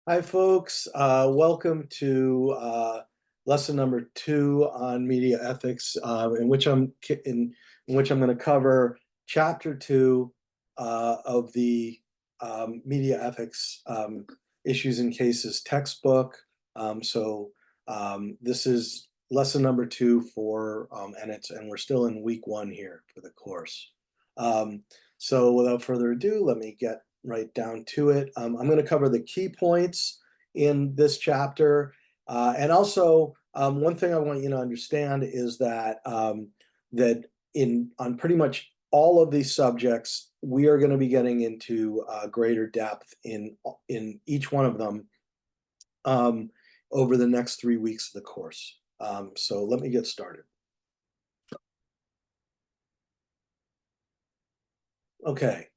Hi, folks. Welcome to lesson number 2 on media ethics, in which I'm going to cover chapter 2 of the media ethics issues and cases textbook. This is lesson number 2 and we're still in week 1 here for the course. So without further ado, let me get right down to it. I'm going to cover the key points in this chapter. And also, one thing I want you to understand is that on pretty much all of these subjects, we are going to be getting into greater depth in each one of them over the next 3 weeks of the course. So let me get started. Okay.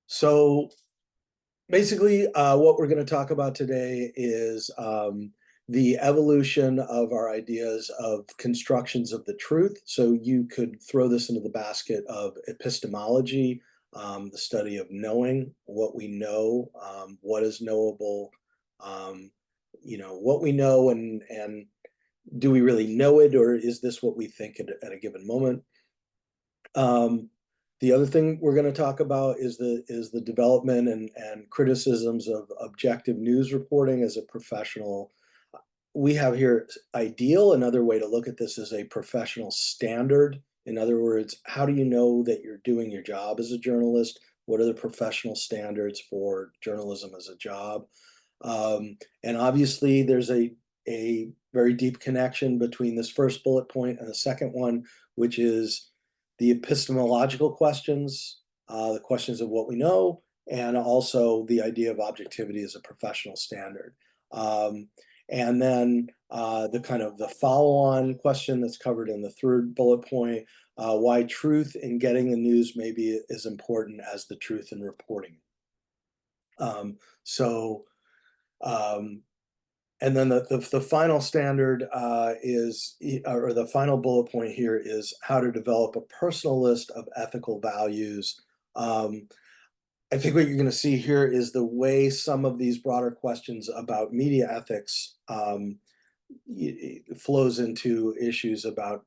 So basically, what we're going to talk about today is the evolution of our ideas of constructions of the truth. So you could throw this into the basket of epistemology, the study of knowing what we know, what is knowable, what we know, and do we really know it, or is this what we think at a given moment? The other thing we're going to talk about is the development and criticisms of objective news reporting as a professional. We have here ideal. Another way to look at this is a professional standard. In other words, how do you know that you're doing your job as a journalist? What are the professional standards for journalism as a job? And obviously, there's a very deep connection between this first bullet point and the second one, which is the epistemological questions, the questions of what we know, and also the idea of objectivity as a professional standard. And then the kind of the follow-on question that's covered in the third bullet point, why truth in getting the news may be as important as the truth in reporting. So and then the final standard or the final bullet point here is how to develop a personal list of ethical values. I think what you're going to see here is the way some of these broader questions about media ethics flows into issues about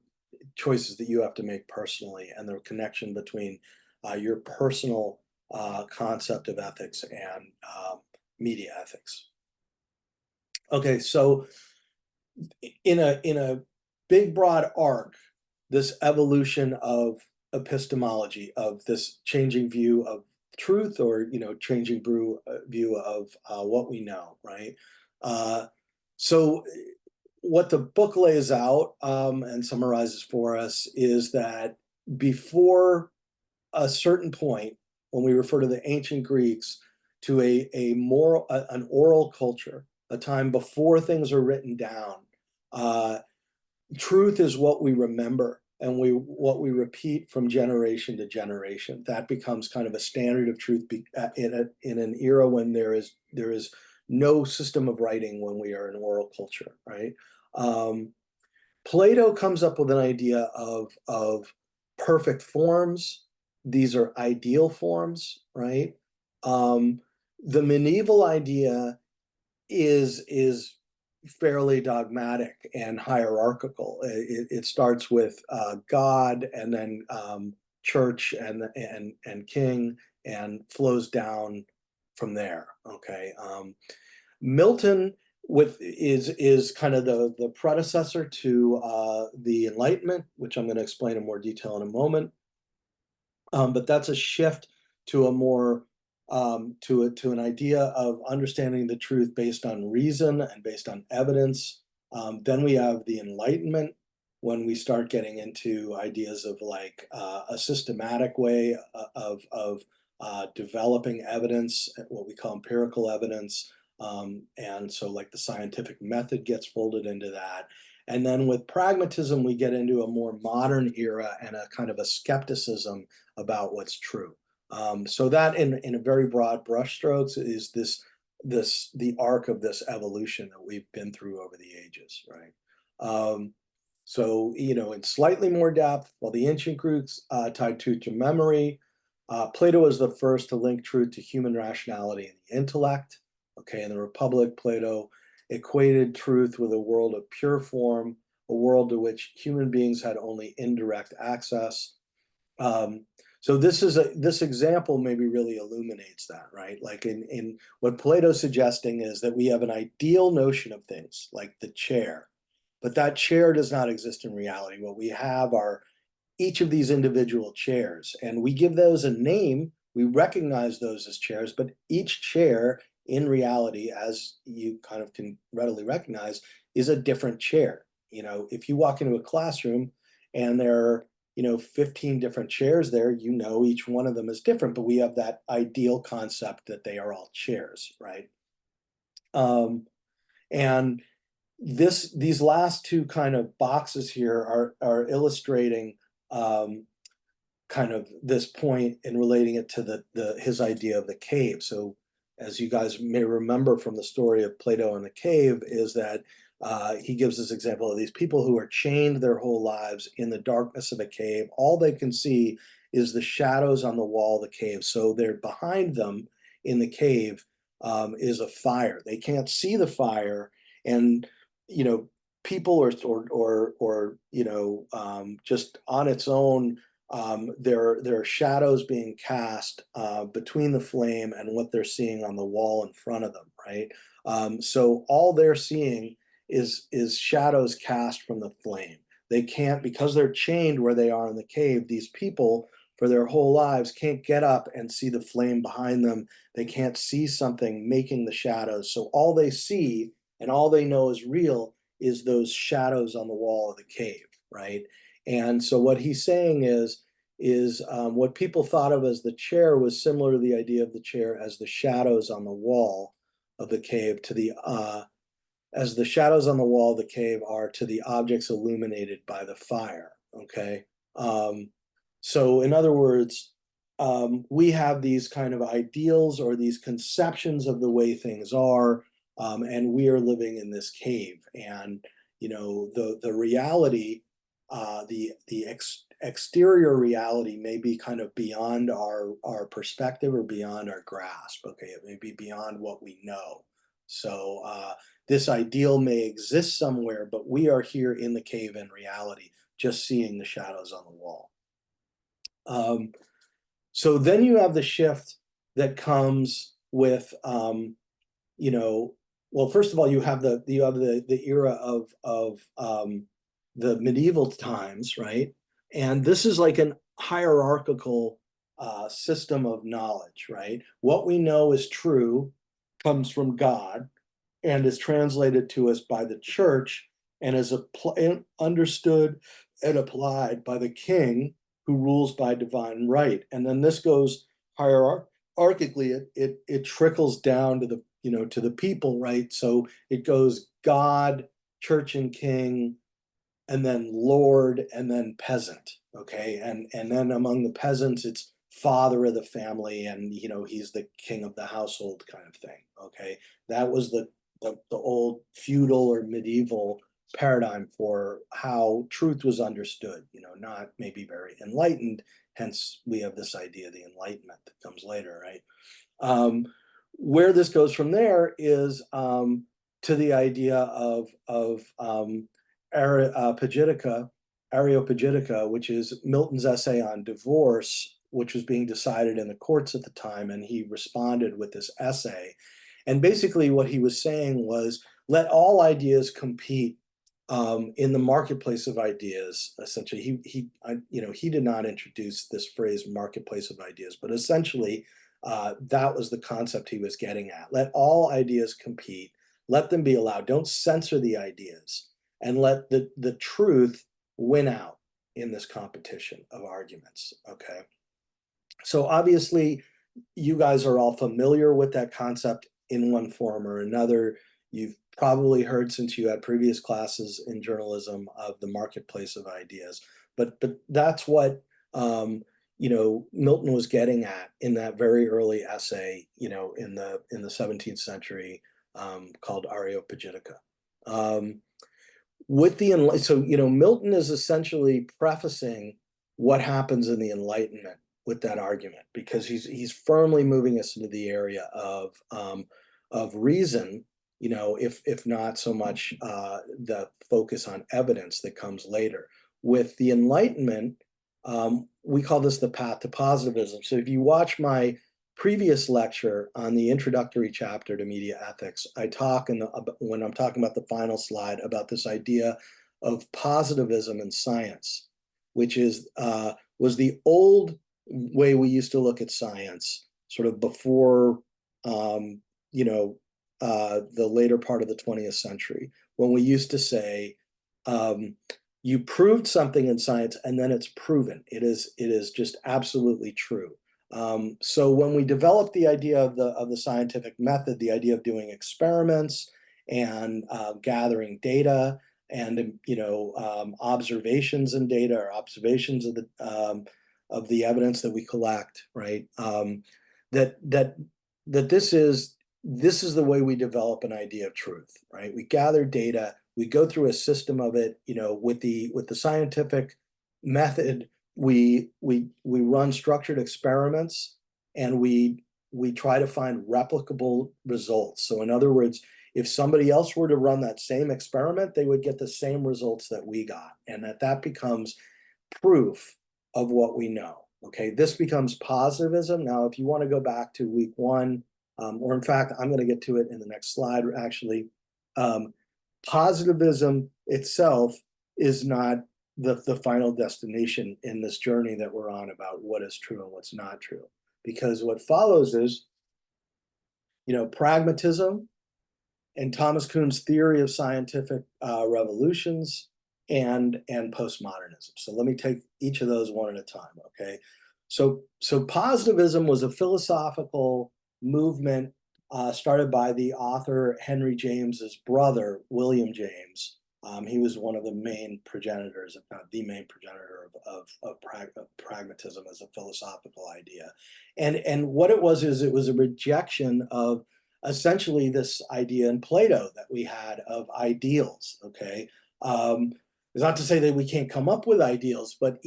choices that you have to make personally, and the connection between your personal concept of ethics and media ethics. Okay, so in a big broad arc, this evolution of epistemology, of this changing view of truth, or changing view of what we know, right? So what the book lays out and summarizes for us is that before a certain point, when we refer to the ancient Greeks, to an oral culture, a time before things are written down, truth is what we remember and what we repeat from generation to generation. That becomes kind of a standard of truth in an era when there is no system of writing, when we are an oral culture, right? Plato comes up with an idea of perfect forms. These are ideal forms, right? The medieval idea is fairly dogmatic and hierarchical. It starts with God, and then church and king, and flows down from there. Okay, Milton is kind of the predecessor to the Enlightenment, which I'm going to explain in more detail in a moment. But that's a shift to a more to an idea of understanding the truth based on reason and based on evidence. Then we have the Enlightenment, when we start getting into ideas of like a systematic way of developing evidence, what we call empirical evidence. And so like the scientific method gets folded into that. And then with pragmatism, we get into a more modern era and a kind of a skepticism about what's true. So that in a very broad brushstrokes is the arc of this evolution that we've been through over the ages, right? So in slightly more depth, while the ancient Greeks tied truth to memory, Plato was the first to link truth to human rationality and the intellect. Okay, in the Republic, Plato equated truth with a world of pure form, a world to which human beings had only indirect access. Um, so this example maybe really illuminates that, right? Like in what Plato's suggesting is that we have an ideal notion of things, like the chair, but that chair does not exist in reality. What we have are each of these individual chairs, and we give those a name. We recognize those as chairs, but each chair in reality, as you kind of can readily recognize, is a different chair. You know, if you walk into a classroom and there are, 15 different chairs there, each one of them is different, but we have that ideal concept that they are all chairs, right? And these last two kind of boxes here are illustrating kind of this point in relating it to his idea of the cave. So as you guys may remember from the story of Plato and the cave, is that he gives this example of these people who are chained their whole lives in the darkness of a cave. All they can see is the shadows on the wall of the cave. So they're behind them in the cave is a fire. They can't see the fire, and people or just on its own, there are shadows being cast between the flame and what they're seeing on the wall in front of them, right? So all they're seeing is shadows cast from the flame. They can't, because they're chained where they are in the cave. These people, for their whole lives, can't get up and see the flame behind them. They can't see something making the shadows. So all they see and all they know is real is those shadows on the wall of the cave, right? And so what he's saying is what people thought of as the chair was similar to the idea of the chair as the shadows on the wall of the cave to the as the shadows on the wall of the cave are to the objects illuminated by the fire. Okay. So in other words, we have these kind of ideals or these conceptions of the way things are, and we are living in this cave. And the reality, exterior reality may be kind of beyond our perspective or beyond our grasp. Okay, it may be beyond what we know. So this ideal may exist somewhere, but we are here in the cave in reality, just seeing the shadows on the wall. So then you have the shift that comes with, well, first of all, you have the era of the medieval times, right? And this is like an hierarchical system of knowledge, right? What we know is true comes from God and is translated to us by the church and is understood and applied by the king who rules by divine right. And then this goes hierarchically, it trickles down to the people, right? So it goes God, church and king, and then lord, and then peasant. Okay, and then among the peasants, it's father of the family, and he's the king of the household kind of thing. Okay, that was the old feudal or medieval paradigm for how truth was understood, not maybe very enlightened. Hence, we have this idea of the Enlightenment that comes later, right? Where this goes from there is to the idea of Areopagitica, which is Milton's essay on divorce, which was being decided in the courts at the time, and he responded with this essay. And basically, what he was saying was, let all ideas compete in the marketplace of ideas. Essentially, he did not introduce this phrase "marketplace of ideas," but essentially, that was the concept he was getting at. Let all ideas compete. Let them be allowed. Don't censor the ideas, and let the truth win out in this competition of arguments. Okay. So obviously, you guys are all familiar with that concept in one form or another. You've probably heard, since you had previous classes in journalism, of the marketplace of ideas. But that's what Milton was getting at in that very early essay, in the 17th century, called Areopagitica. So Milton is essentially prefacing what happens in the Enlightenment, with that argument, because he's firmly moving us into the area of reason, if not so much the focus on evidence that comes later. With the Enlightenment, we call this the path to positivism. So if you watch my previous lecture on the introductory chapter to media ethics, I talk when I'm talking about the final slide about this idea of positivism in science, which was the old way we used to look at science, sort of before the later part of the 20th century, when we used to say, you proved something in science and then it's proven. It is just absolutely true. So when we developed the idea of the scientific method, the idea of doing experiments and gathering data and observations and data, or observations of the evidence that we collect, right? That this is the way we develop an idea of truth, right? We gather data, we go through a system of it, with the scientific method, we run structured experiments, and we try to find replicable results. So in other words, if somebody else were to run that same experiment, they would get the same results that we got, and that becomes proof of what we know. Okay, this becomes positivism. Now, if you want to go back to week one, or in fact, I'm going to get to it in the next slide, actually. Positivism itself is not the final destination in this journey that we're on about what is true and what's not true. Because what follows is, pragmatism and Thomas Kuhn's theory of scientific revolutions and postmodernism. So let me take each of those one at a time, okay? So positivism was a philosophical movement started by the author Henry James's brother, William James. He was one of the main progenitors, if not the main progenitor of pragmatism as a philosophical idea. And what it was is it was a rejection of essentially this idea in Plato that we had of ideals, okay? It's not to say that we can't come up with ideals, but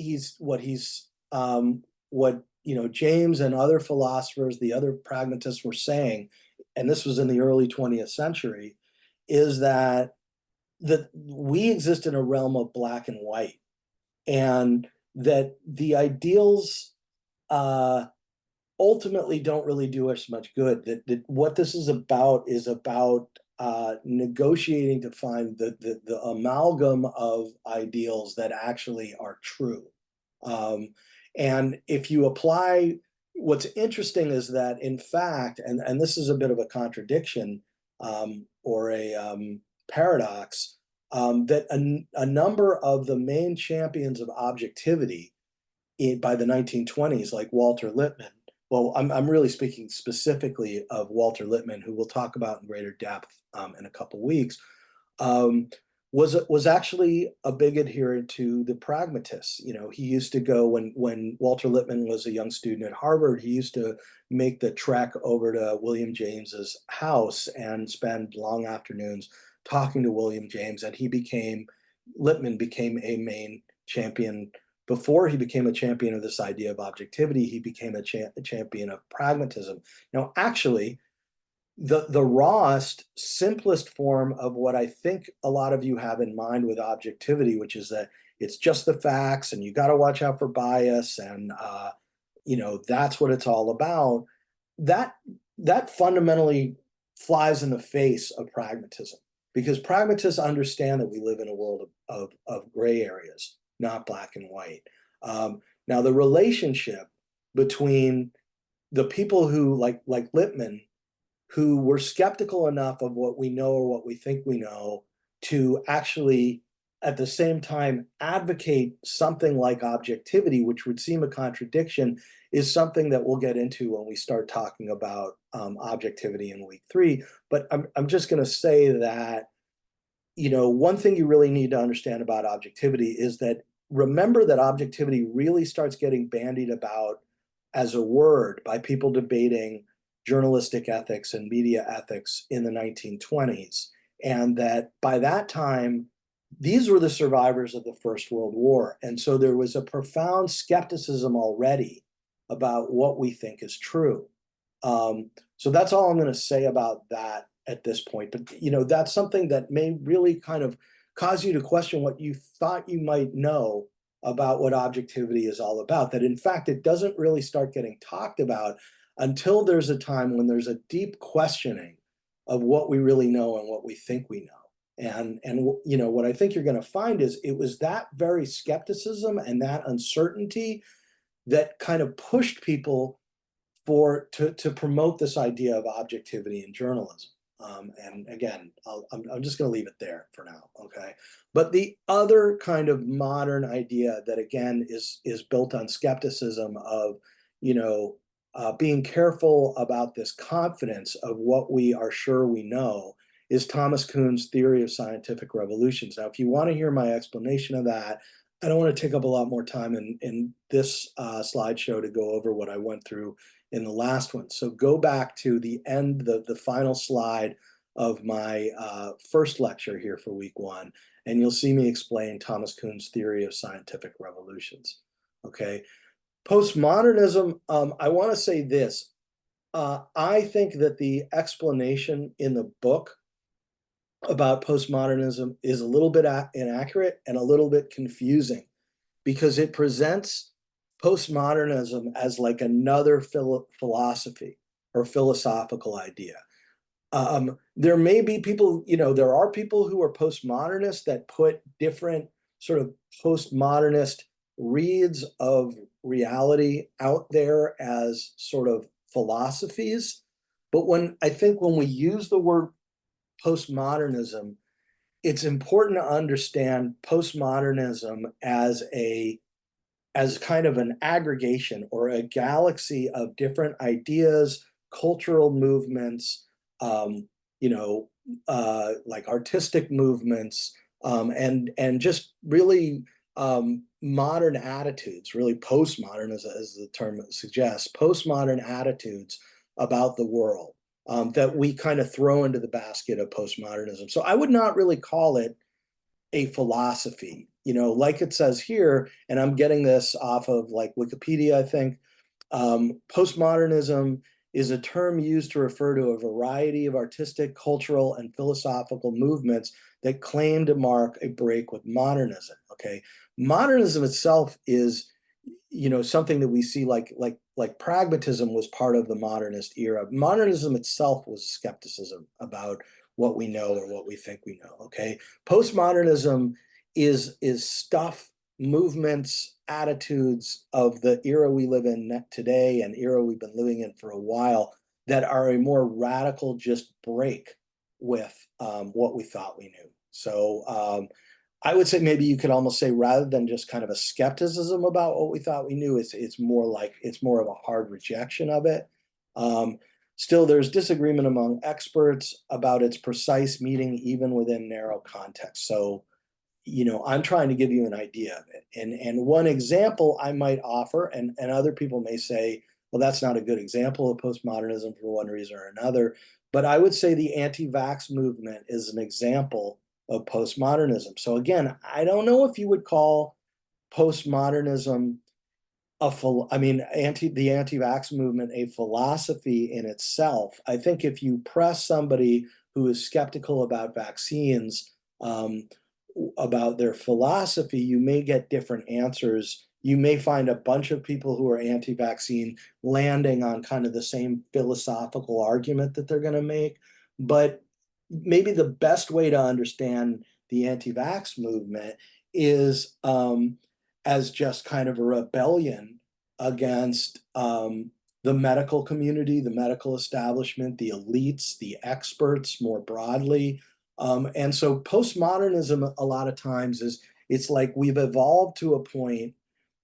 what James and other philosophers, the other pragmatists were saying, and this was in the early 20th century, is that we exist in a realm of black and white, and that the ideals ultimately don't really do us much good. That what this is about negotiating to find the amalgam of ideals that actually are true. And if you apply, what's interesting is that, in fact, and this is a bit of a contradiction or a paradox, that a number of the main champions of objectivity by the 1920s, like Walter Lippmann, well, I'm really speaking specifically of Walter Lippmann, who we'll talk about in greater depth in a couple weeks, was actually a big adherent to the pragmatists. He used to go, when Walter Lippmann was a young student at Harvard, he used to make the trek over to William James's house and spend long afternoons talking to William James, and Lippmann became a main champion. Before he became a champion of this idea of objectivity, he became a champion of pragmatism. Now, actually, the rawest, simplest form of what I think a lot of you have in mind with objectivity, which is that it's just the facts and you got to watch out for bias, and that's what it's all about. That fundamentally flies in the face of pragmatism, because pragmatists understand that we live in a world of gray areas, not black and white. Now, the relationship between the people who, like Lippmann, who were skeptical enough of what we know or what we think we know to actually, at the same time, advocate something like objectivity, which would seem a contradiction, is something that we'll get into when we start talking about objectivity in week 3. But I'm just going to say that, one thing you really need to understand about objectivity is that, remember that objectivity really starts getting bandied about as a word by people debating journalistic ethics and media ethics in the 1920s. And that by that time, these were the survivors of the First World War. And so there was a profound skepticism already about what we think is true. So that's all I'm going to say about that at this point. But that's something that may really kind of cause you to question what you thought you might know about what objectivity is all about. That in fact, it doesn't really start getting talked about until there's a time when there's a deep questioning of what we really know and what we think we know. And what I think you're going to find is it was that very skepticism and that uncertainty that kind of pushed people to promote this idea of objectivity in journalism. And again, I'm just going to leave it there for now. Okay. But the other kind of modern idea that again is built on skepticism of, being careful about this confidence of what we are sure we know is Thomas Kuhn's theory of scientific revolutions. Now, if you want to hear my explanation of that, I don't want to take up a lot more time in this slideshow to go over what I went through in the last one. So go back to the end, the final slide of my first lecture here for week 1, and you'll see me explain Thomas Kuhn's theory of scientific revolutions. Okay. Postmodernism, I want to say this. I think that the explanation in the book about postmodernism is a little bit inaccurate and a little bit confusing because it presents postmodernism as like another philosophy or philosophical idea. There may be people, there are people who are postmodernists that put different sort of postmodernist reads of reality out there as sort of philosophies. But I think when we use the word postmodernism, it's important to understand postmodernism as kind of an aggregation or a galaxy of different ideas, cultural movements, like artistic movements, and just really modern attitudes, really postmodern, as the term suggests, postmodern attitudes about the world that we kind of throw into the basket of postmodernism. So I would not really call it a philosophy, like it says here, and I'm getting this off of like Wikipedia, I think. Postmodernism is a term used to refer to a variety of artistic, cultural, and philosophical movements that claim to mark a break with modernism. Okay, modernism itself is, something that we see like pragmatism was part of the modernist era. Modernism itself was skepticism about what we know or what we think we know. Okay, postmodernism is stuff, movements, attitudes of the era we live in today and era we've been living in for a while that are a more radical just break with what we thought we knew. So I would say maybe you could almost say rather than just kind of a skepticism about what we thought we knew, it's more of a hard rejection of it. Still, there's disagreement among experts about its precise meaning, even within narrow context. So, I'm trying to give you an idea of it. And one example I might offer, and other people may say, well, that's not a good example of postmodernism for one reason or another. But I would say the anti-vax movement is an example of postmodernism. So again, I don't know if you would call postmodernism the anti-vax movement a philosophy in itself. I think if you press somebody who is skeptical about vaccines, about their philosophy, you may get different answers. You may find a bunch of people who are anti-vaccine landing on kind of the same philosophical argument that they're going to make. But maybe the best way to understand the anti-vax movement is as just kind of a rebellion against the medical community, the medical establishment, the elites, the experts more broadly. And so postmodernism a lot of times it's like we've evolved to a point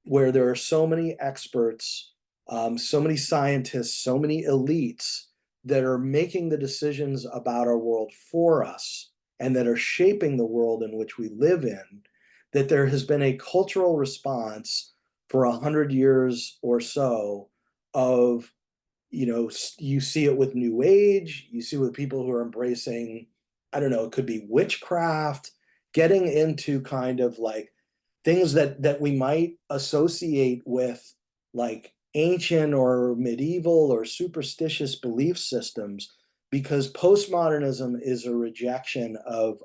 where there are so many experts, so many scientists, so many elites that are making the decisions about our world for us and that are shaping the world in which we live in, that there has been a cultural response for 100 years or so of, you see it with New Age, you see it with people who are embracing, I don't know, it could be witchcraft, getting into kind of like things that we might associate with like ancient or medieval or superstitious belief systems, because postmodernism is a rejection of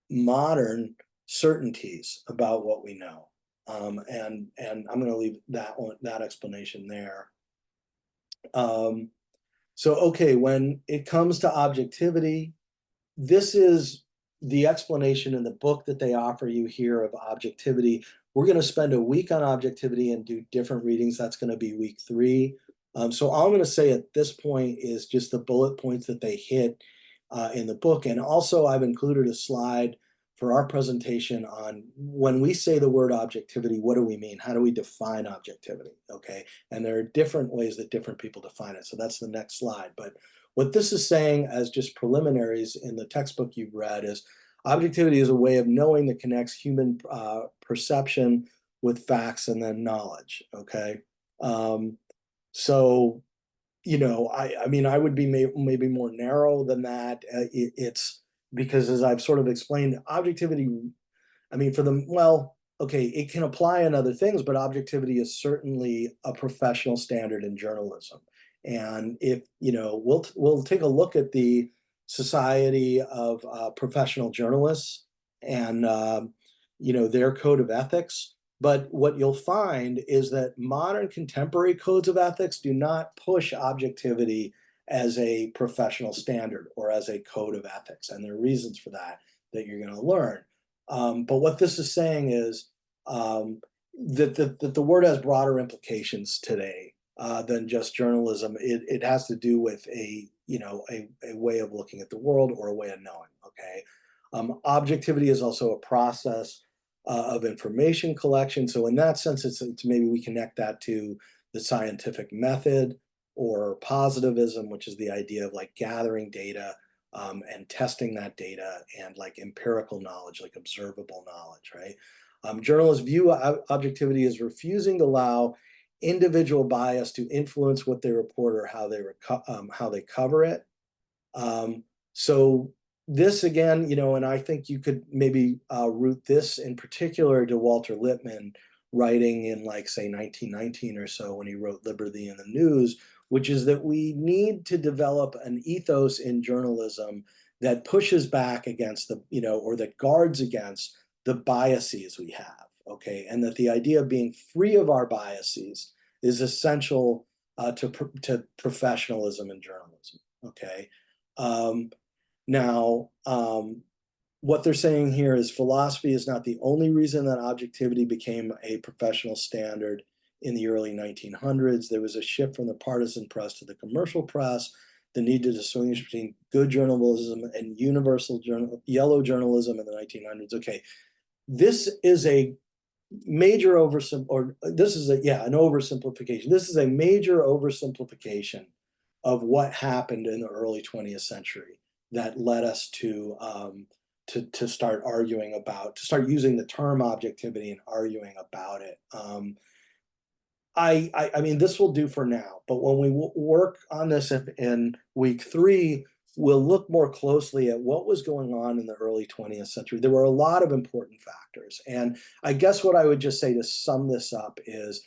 modern certainties about what we know. And I'm going to leave that explanation there. So, okay, when it comes to objectivity, this is the explanation in the book that they offer you here of objectivity. We're going to spend a week on objectivity and do different readings. That's going to be week 3. So all I'm going to say at this point is just the bullet points that they hit in the book. And also I've included a slide for our presentation on when we say the word objectivity, what do we mean? How do we define objectivity? Okay. And there are different ways that different people define it. So that's the next slide. But what this is saying as just preliminaries in the textbook you've read is objectivity is a way of knowing that connects human perception with facts and then knowledge. Okay. So, you know, I mean, I would be maybe more narrow than that. It's because, as I've sort of explained, objectivity, I mean, well, okay, it can apply in other things, but objectivity is certainly a professional standard in journalism. And if, you know, we'll take a look at the Society of Professional Journalists and, you know, their code of ethics. But what you'll find is that modern contemporary codes of ethics do not push objectivity as a professional standard or as a code of ethics. And there are reasons for that that you're going to learn. But what this is saying is that the word has broader implications today than just journalism. It has to do with a way of looking at the world or a way of knowing. Okay, objectivity is also a process of information collection. So in that sense, it's maybe we connect that to the scientific method or positivism, which is the idea of like gathering data and testing that data and like empirical knowledge, like observable knowledge, right? Journalists view objectivity as refusing to allow individual bias to influence what they report or how they cover it. So this again, you know, and I think you could maybe root this in particular to Walter Lippmann writing in like say 1919 or so when he wrote Liberty in the News, which is that we need to develop an ethos in journalism that pushes back against the, you know, or that guards against the biases we have, okay? And that the idea of being free of our biases is essential to professionalism in journalism, okay? Now, what they're saying here is philosophy is not the only reason that objectivity became a professional standard in the early 1900s. There was a shift from the partisan press to the commercial press, the need to distinguish between good journalism and yellow journalism in the 1900s. Okay, this is a major an oversimplification. This is a major oversimplification of what happened in the early 20th century that led us to start using the term objectivity and arguing about it. I mean, this will do for now, but when we work on this in week 3, we'll look more closely at what was going on in the early 20th century. There were a lot of important factors. And I guess what I would just say to sum this up is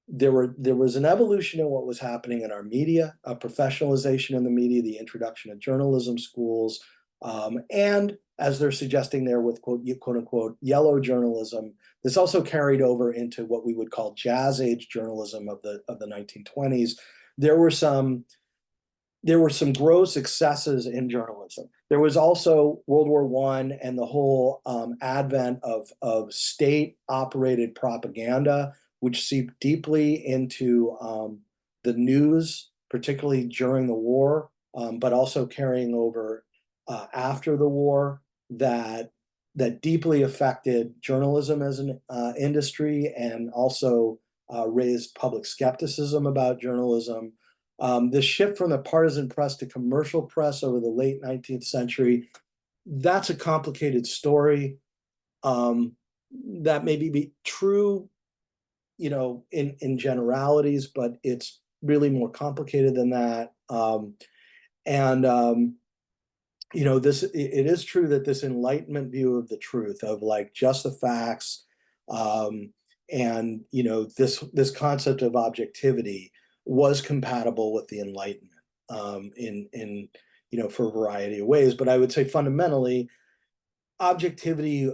there was an evolution in what was happening in our media, a professionalization in the media, the introduction of journalism schools, and as they're suggesting there with quote unquote yellow journalism, this also carried over into what we would call jazz age journalism of the 1920s. There were some gross excesses in journalism. There was also World War I and the whole advent of state-operated propaganda, which seeped deeply into the news, particularly during the war, but also carrying over after the war, that deeply affected journalism as an industry and also raised public skepticism about journalism. The shift from the partisan press to commercial press over the late 19th century, that's a complicated story. That may be true, you know, in generalities, but it's really more complicated than that. You know, it is true that this Enlightenment view of the truth, of like just the facts, and this concept of objectivity was compatible with the Enlightenment in for a variety of ways. But I would say fundamentally, objectivity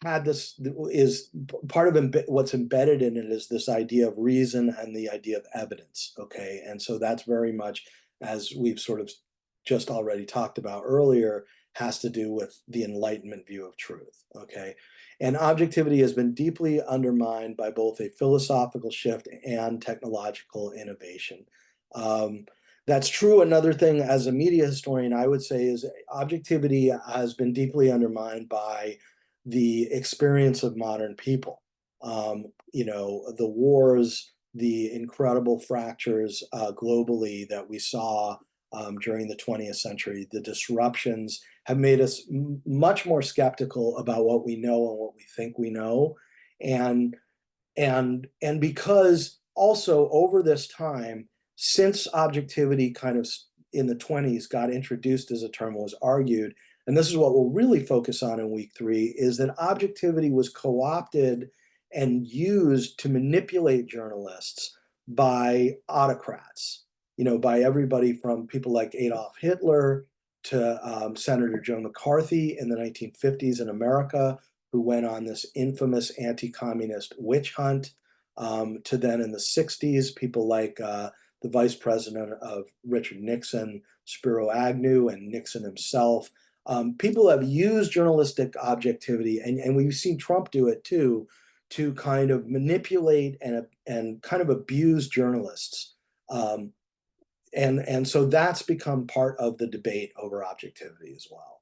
had this is part of what's embedded in it is this idea of reason and the idea of evidence. Okay, and so that's very much, as we've sort of just already talked about earlier, has to do with the Enlightenment view of truth. Okay, and objectivity has been deeply undermined by both a philosophical shift and technological innovation. Um, that's true. Another thing, as a media historian, I would say is objectivity has been deeply undermined by the experience of modern people. The wars, the incredible fractures globally that we saw during the 20th century, the disruptions have made us much more skeptical about what we know and what we think we know. And because also over this time, since objectivity kind of in the 20s got introduced as a term, was argued, and this is what we'll really focus on in week 3, is that objectivity was co-opted and used to manipulate journalists by autocrats, by everybody from people like Adolf Hitler to Senator Joe McCarthy in the 1950s in America, who went on this infamous anti-communist witch hunt, to then in the 60s, people like the vice president of Richard Nixon, Spiro Agnew, and Nixon himself. People have used journalistic objectivity, and we've seen Trump do it too, to kind of manipulate and kind of abuse journalists. And so that's become part of the debate over objectivity as well.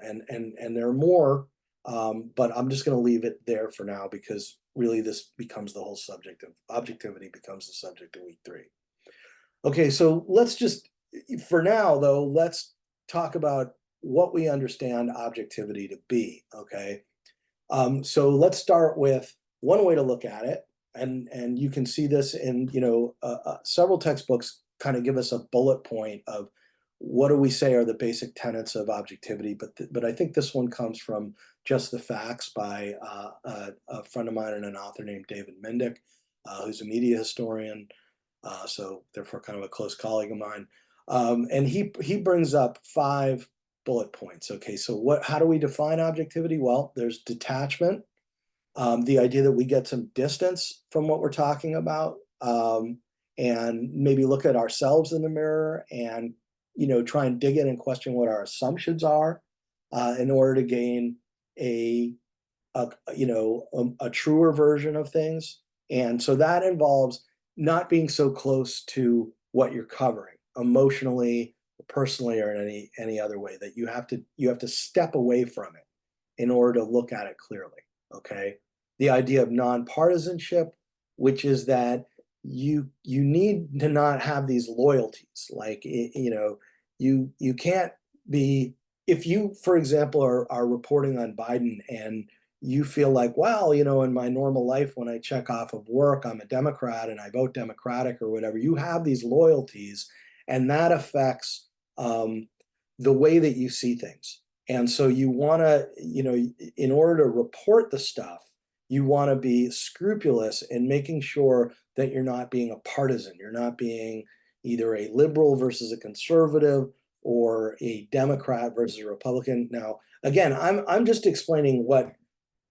And there are more, but I'm just going to leave it there for now, because really this becomes the whole subject of objectivity becomes the subject of week 3. Okay, so let's just, for now though, let's talk about what we understand objectivity to be. Okay, so let's start with one way to look at it, and you can see this in several textbooks kind of give us a bullet point of what do we say are the basic tenets of objectivity, but I think this one comes from Just the Facts by a friend of mine and an author named David Mendick, who's a media historian, so therefore kind of a close colleague of mine, and he brings up 5 bullet points. Okay, so how do we define objectivity? Well, there's detachment, the idea that we get some distance from what we're talking about, and maybe look at ourselves in the mirror and try and dig in and question what our assumptions are, in order to gain a truer version of things. And so that involves not being so close to what you're covering emotionally, personally, or in any other way, that you have to step away from it in order to look at it clearly. Okay, the idea of nonpartisanship, which is that you need to not have these loyalties. Like you can't be, if you, for example, are reporting on Biden and you feel like, well, in my normal life, when I check off of work, I'm a Democrat and I vote Democratic or whatever, you have these loyalties, and that affects the way that you see things. And so you want to, in order to report the stuff, you want to be scrupulous in making sure that you're not being a partisan. You're not being either a liberal versus a conservative, or a Democrat versus a Republican. Now, again, I'm just explaining what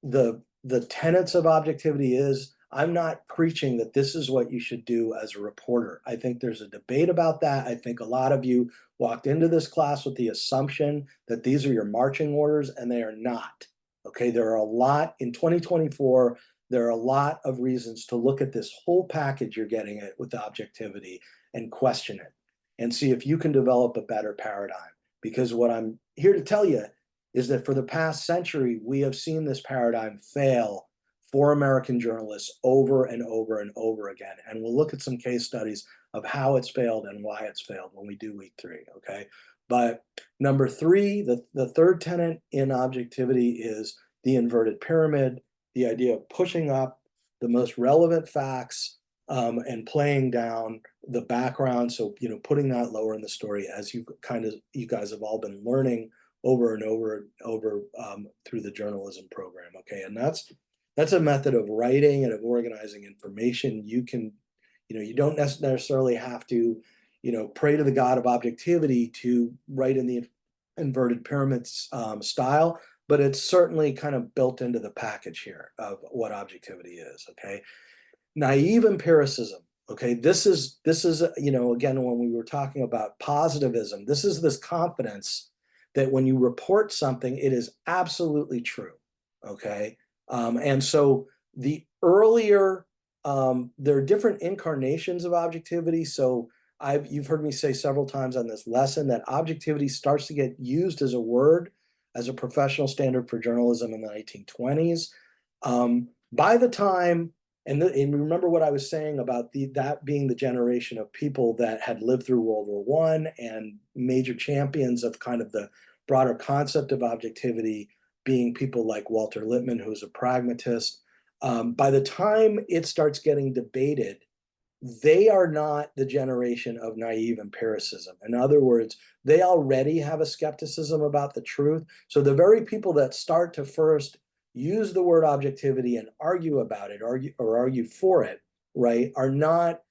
the tenets of objectivity is. I'm not preaching that this is what you should do as a reporter. I think there's a debate about that. I think a lot of you walked into this class with the assumption that these are your marching orders, and they are not. Okay, there are a lot in 2024. There are a lot of reasons to look at this whole package you're getting it with objectivity and question it and see if you can develop a better paradigm. Because what I'm here to tell you is that for the past century, we have seen this paradigm fail for American journalists over and over and over again. And we'll look at some case studies of how it's failed and why it's failed when we do week 3, okay? But number 3, the third tenet in objectivity is the inverted pyramid, the idea of pushing up the most relevant facts, and playing down the background. So, putting that lower in the story, as you guys have all been learning over and over through the journalism program. Okay, and That's a method of writing and of organizing information. You don't necessarily have to, pray to the God of objectivity to write in the inverted pyramids style, but it's certainly kind of built into the package here of what objectivity is. Okay, naive empiricism. Okay, this is again, when we were talking about positivism, this is this confidence that when you report something, it is absolutely true. Okay, and so the earlier there are different incarnations of objectivity. So you've heard me say several times on this lesson that objectivity starts to get used as a word, as a professional standard for journalism in the 1920s. By the time and remember what I was saying about that being the generation of people that had lived through World War I and major champions of kind of the broader concept of objectivity being people like Walter Lippmann, who's a pragmatist. By the time it starts getting debated, they are not the generation of naive empiricism. In other words, they already have a skepticism about the truth. So the very people that start to first use the word objectivity and argue about it, argue for it, right, are not,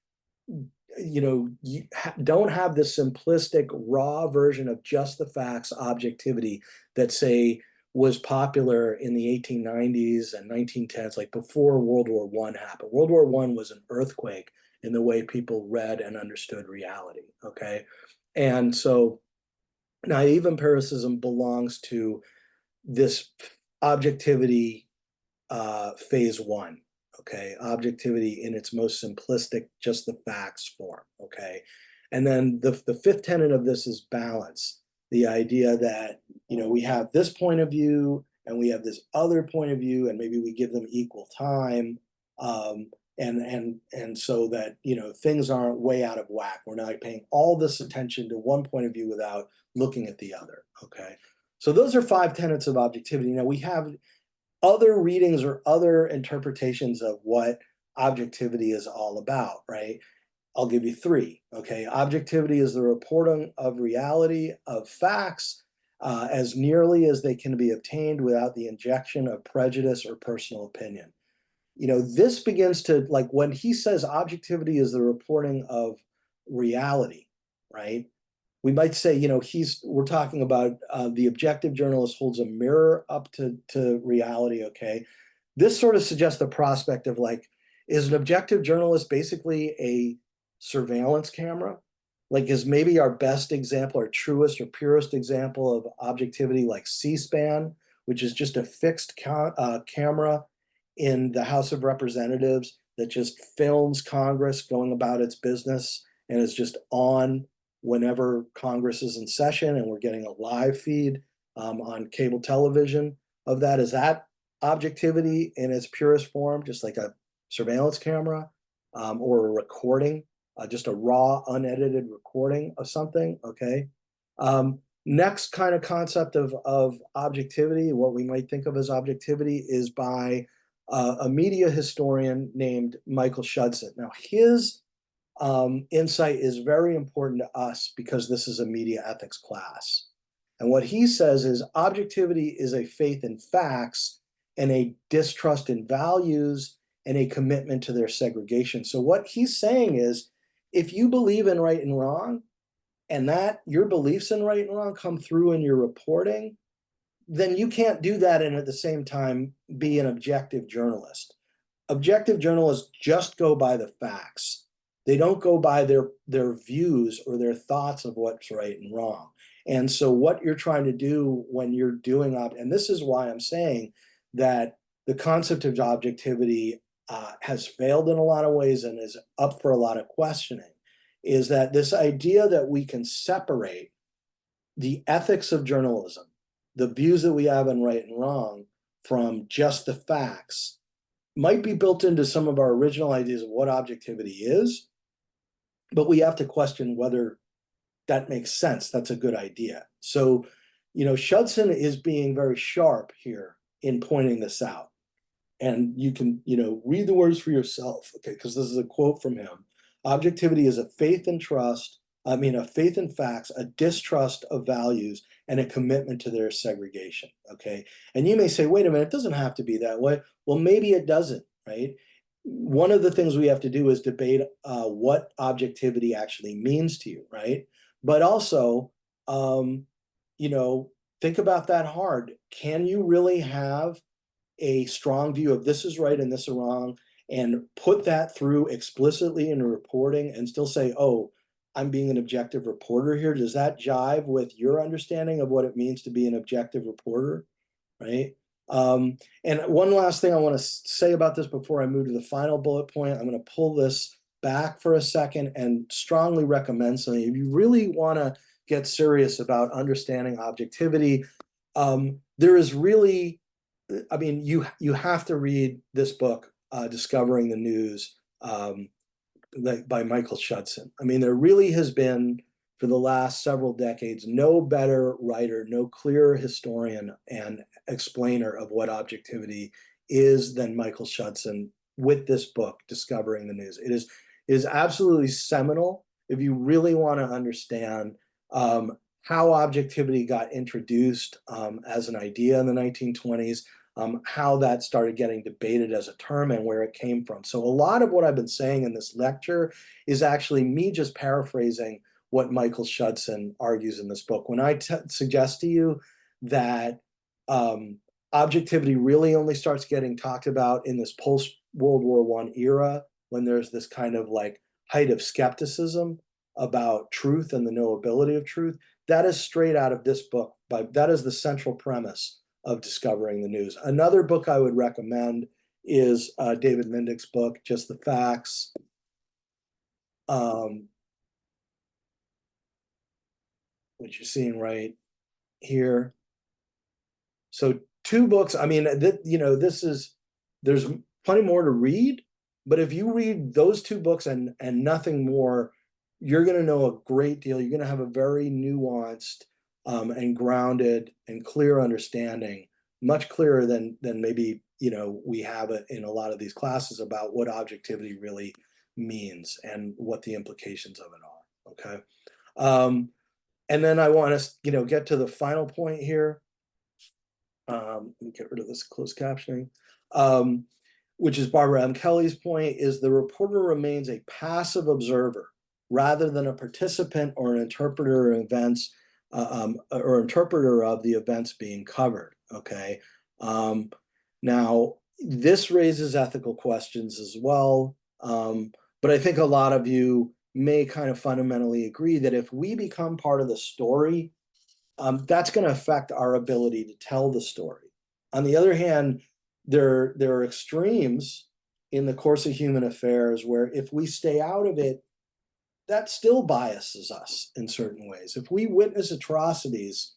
don't have the simplistic raw version of just the facts objectivity that, say, was popular in the 1890s and 1910s, like before World War I happened. World War I was an earthquake in the way people read and understood reality. Okay, and so naive empiricism belongs to this objectivity phase one. Okay, objectivity in its most simplistic, just the facts form. Okay, and then the fifth tenet of this is balance. The idea that we have this point of view and we have this other point of view, and maybe we give them equal time, and so that things aren't way out of whack. We're not paying all this attention to one point of view without looking at the other. Okay, so those are five tenets of objectivity. Now we have other readings or other interpretations of what objectivity is all about, right? I'll give you three. Okay, objectivity is the reporting of reality, of facts, as nearly as they can be obtained without the injection of prejudice or personal opinion. This begins to, like, when he says objectivity is the reporting of reality, right? We might say, we're talking about the objective journalist holds a mirror up to reality. Okay, this sort of suggests the prospect of, like, is an objective journalist basically a surveillance camera? Like, is maybe our best example, our truest or purest example of objectivity, like C-SPAN, which is just a fixed camera in the House of Representatives that just films Congress going about its business and is just on whenever Congress is in session, and we're getting a live feed on cable television of that. Is that objectivity in its purest form, just like a surveillance camera or a recording, just a raw, unedited recording of something? Okay. Next kind of concept of objectivity, what we might think of as objectivity, is by a media historian named Michael Schudson. Now, his insight is very important to us because this is a media ethics class. And what he says is objectivity is a faith in facts and a distrust in values and a commitment to their segregation. So what he's saying is, if you believe in right and wrong, and that your beliefs in right and wrong come through in your reporting, then you can't do that and at the same time be an objective journalist. Objective journalists just go by the facts. They don't go by their views or their thoughts of what's right and wrong. And so what you're trying to do when you're doing, and this is why I'm saying that the concept of objectivity has failed in a lot of ways and is up for a lot of questioning, is that this idea that we can separate the ethics of journalism, the views that we have on right and wrong, from just the facts, might be built into some of our original ideas of what objectivity is, but we have to question whether that makes sense. That's a good idea. So, Schudson is being very sharp here in pointing this out. And you can, read the words for yourself, okay, because this is a quote from him. Objectivity is a faith and facts, a distrust of values, and a commitment to their segregation, okay? And you may say, wait a minute, it doesn't have to be that way. Well, maybe it doesn't, right? One of the things we have to do is debate what objectivity actually means to you, right? But also, you know, think about that hard. Can you really have a strong view of this is right and this is wrong, and put that through explicitly in reporting and still say, oh, I'm being an objective reporter here? Does that jive with your understanding of what it means to be an objective reporter, right? And one last thing I want to say about this before I move to the final bullet point, I'm going to pull this back for a second and strongly recommend something. If you really want to get serious about understanding objectivity, there is really, I mean, you have to read this book, Discovering the News, by Michael Schudson. I mean, there really has been, for the last several decades, no better writer, no clearer historian and explainer of what objectivity is than Michael Schudson with this book, Discovering the News. It is absolutely seminal if you really want to understand how objectivity got introduced as an idea in the 1920s, how that started getting debated as a term and where it came from. So a lot of what I've been saying in this lecture is actually me just paraphrasing what Michael Schudson argues in this book. When I suggest to you that objectivity really only starts getting talked about in this post-World War I era, when there's this kind of like height of skepticism about truth and the knowability of truth, that is straight out of this book. That is the central premise of Discovering the News. Another book I would recommend is David Mindick's book, Just the Facts. Which you're seeing right here. So 2 books. I mean, you know, there's plenty more to read, but if you read those 2 books and nothing more, you're going to know a great deal. You're going to have a very nuanced and grounded and clear understanding, much clearer than maybe, you know, we have it in a lot of these classes about what objectivity really means and what the implications of it are. Okay. And then I want to, you know, get to the final point here. Let me get rid of this closed captioning, which is Barbara M. Kelly's point, is the reporter remains a passive observer rather than a participant or an interpreter of events, or interpreter of the events being covered. Okay. Now, this raises ethical questions as well, but I think a lot of you may kind of fundamentally agree that if we become part of the story, that's going to affect our ability to tell the story. On the other hand, there are extremes in the course of human affairs where if we stay out of it, that still biases us in certain ways. If we witness atrocities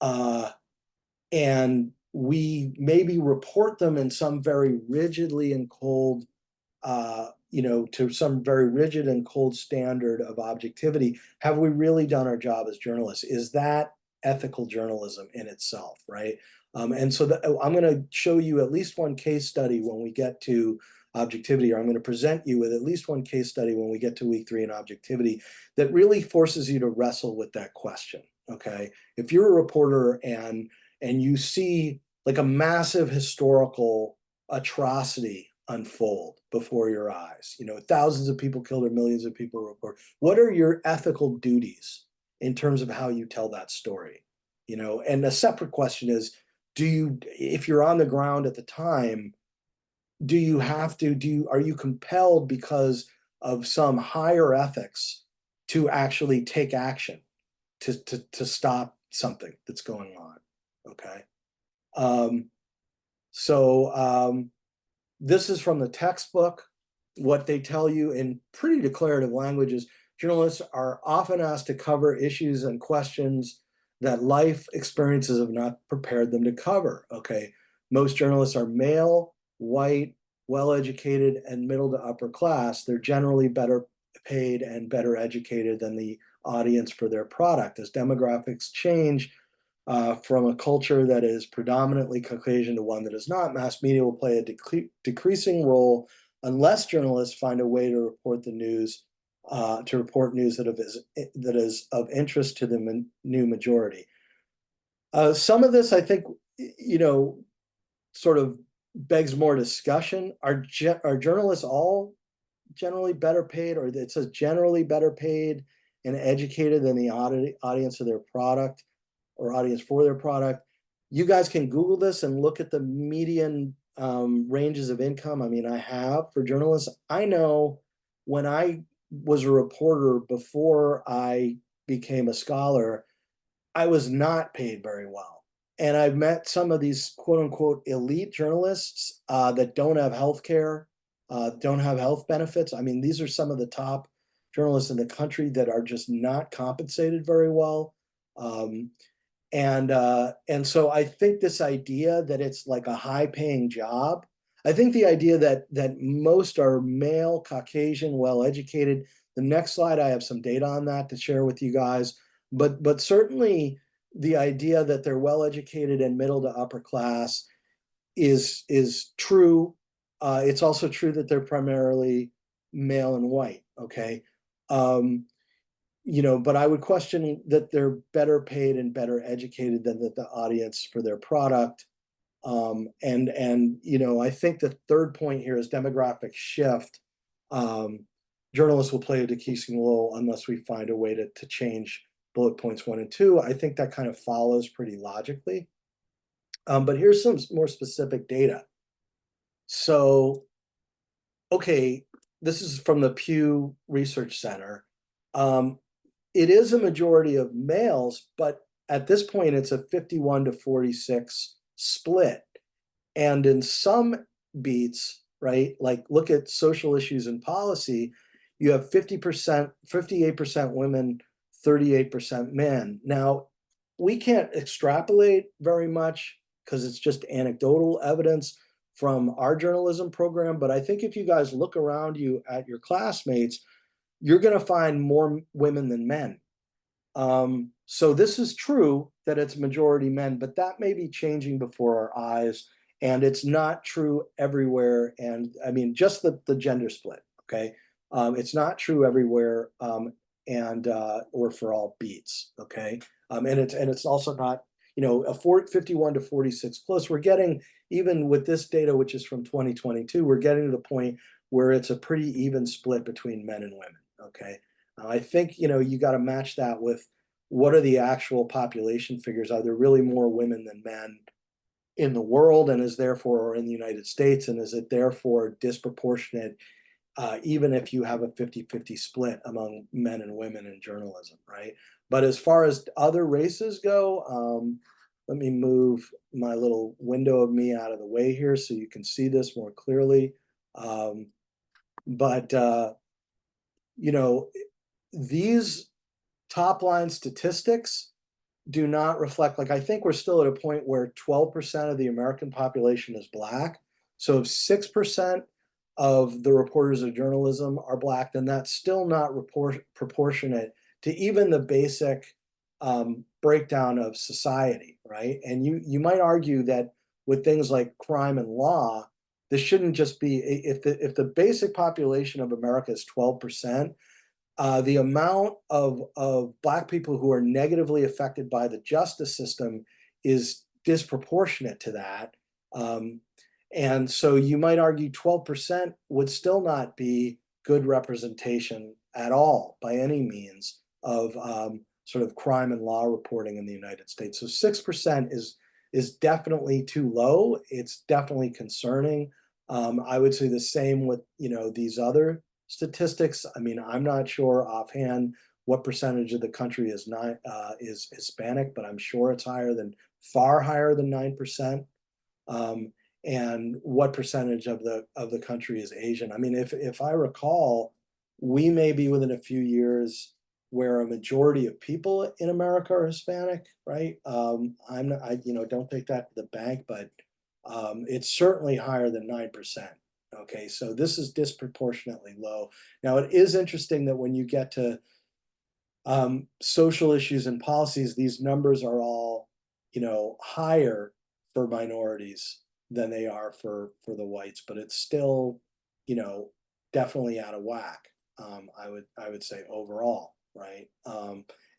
and we maybe report them in some very rigidly and cold, you know, to some very rigid and cold standard of objectivity, have we really done our job as journalists? Is that ethical journalism in itself, right? And so I'm going to show you at least one case study when we get to objectivity, or I'm going to present you with at least one case study when we get to week 3 in objectivity that really forces you to wrestle with that question, okay? If you're a reporter and you see like a massive historical atrocity unfold before your eyes, you know, thousands of people killed or millions of people report, what are your ethical duties in terms of how you tell that story? You know, and a separate question is, if you're on the ground at the time, are you compelled because of some higher ethics to actually take action to stop something that's going on? Okay. This is from the textbook. What they tell you in pretty declarative language is journalists are often asked to cover issues and questions that life experiences have not prepared them to cover. Okay. Most journalists are male, white, well-educated, and middle to upper class. They're generally better paid and better educated than the audience for their product. As demographics change, from a culture that is predominantly Caucasian to one that is not, mass media will play a decreasing role unless journalists find a way to report the news, that is of interest to the new majority. Some of this, I think, sort of begs more discussion. Are journalists all generally better paid, or it says generally better paid and educated than the audience of their product or audience for their product? You guys can Google this and look at the median ranges of income. I mean, I have for journalists. I know when I was a reporter before I became a scholar, I was not paid very well. And I've met some of these quote unquote elite journalists that don't have health care, don't have health benefits. I mean, these are some of the top journalists in the country that are just not compensated very well. Um, and so I think this idea that it's like a high paying job, I think the idea that most are male, Caucasian, well educated. The next slide, I have some data on that to share with you guys. But certainly the idea that they're well educated and middle to upper class is true. It's also true that they're primarily male and white. Okay. Um, but I would question that they're better paid and better educated than the audience for their product. And I think the third point here is demographic shift. Um, Journalists will play a decreasing role unless we find a way to change bullet points 1 and 2. I think that kind of follows pretty logically. But here's some more specific data. So, okay, this is from the Pew Research Center. Um, it is a majority of males, but at this point, it's a 51 to 46 split. And in some beats, right, like look at social issues and policy, you have 50%, 58% women, 38% men. Now, we can't extrapolate very much because it's just anecdotal evidence from our journalism program. But I think if you guys look around you at your classmates, you're going to find more women than men. So this is true that it's majority men, but that may be changing before our eyes, and it's not true everywhere. And I mean, just the gender split, okay? It's not true everywhere, and or for all beats, okay? And it's also not, a 51 to 46 plus. We're getting, even with this data, which is from 2022, we're getting to the point where it's a pretty even split between men and women, okay? I think, you got to match that with what are the actual population figures? Are there really more women than men in the world, and is therefore, or in the United States, and is it therefore disproportionate, even if you have a 50-50 split among men and women in journalism, right? But as far as other races go, let me move my little window of me out of the way here so you can see this more clearly. But these top line statistics do not reflect, like, I think we're still at a point where 12% of the American population is Black. So if 6% of the reporters of journalism are Black, then that's still not proportionate to even the basic breakdown of society, right? And you might argue that with things like crime and law, this shouldn't just be, if the basic population of America is 12%, the amount of Black people who are negatively affected by the justice system is disproportionate to that. And so you might argue 12% would still not be good representation at all by any means of sort of crime and law reporting in the United States. So 6% is definitely too low. It's definitely concerning. I would say the same with these other statistics. I mean, I'm not sure offhand what percentage of the country is not is Hispanic, but I'm sure it's far higher than 9%. And what percentage of the country is Asian? I mean, if I recall, we may be within a few years where a majority of people in America are Hispanic, right? I'm not, don't take that to the bank, but it's certainly higher than 9%. Okay, so this is disproportionately low. Now, it is interesting that when you get to social issues and policies, these numbers are all, higher for minorities than they are for the whites, but it's still, definitely out of whack. I would say overall, right?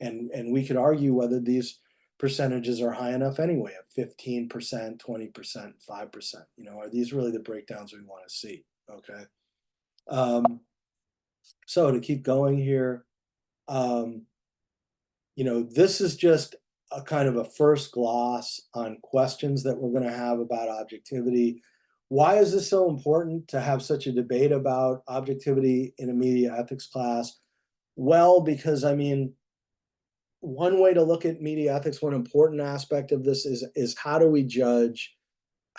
And we could argue whether these percentages are high enough anyway, of 15%, 20%, 5%. You know, are these really the breakdowns we want to see? Okay. So to keep going here, you know, this is just a kind of a first gloss on questions that we're going to have about objectivity. Why is this so important to have such a debate about objectivity in a media ethics class? Well, because I mean, one way to look at media ethics, one important aspect of this is how do we judge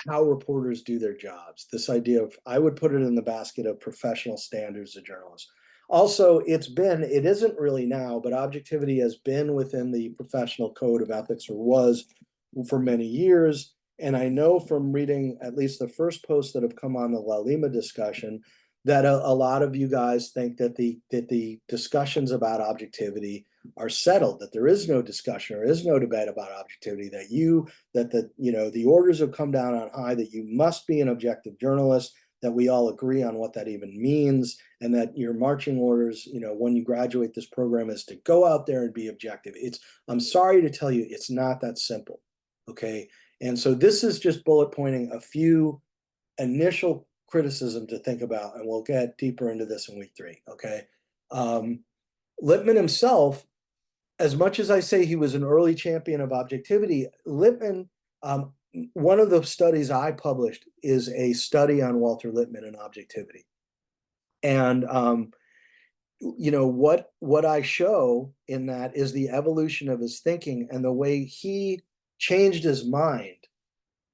how reporters do their jobs? This idea of, I would put it in the basket of professional standards of journalists. Also, it isn't really now, but objectivity has been within the professional code of ethics, or was for many years. And I know from reading at least the first posts that have come on the Lalima discussion that a lot of you guys think that the discussions about objectivity are settled, that there is no discussion or is no debate about objectivity, that the orders have come down on high, that you must be an objective journalist, that we all agree on what that even means, and that your marching orders, you know, when you graduate this program, is to go out there and be objective. I'm sorry to tell you, it's not that simple. Okay. And so this is just bullet pointing a few initial criticism to think about, and we'll get deeper into this in week 3. Okay. Lippmann himself, as much as I say he was an early champion of objectivity, Lippmann, one of the studies I published is a study on Walter Lippmann and objectivity. And you know, what I show in that is the evolution of his thinking and the way he changed his mind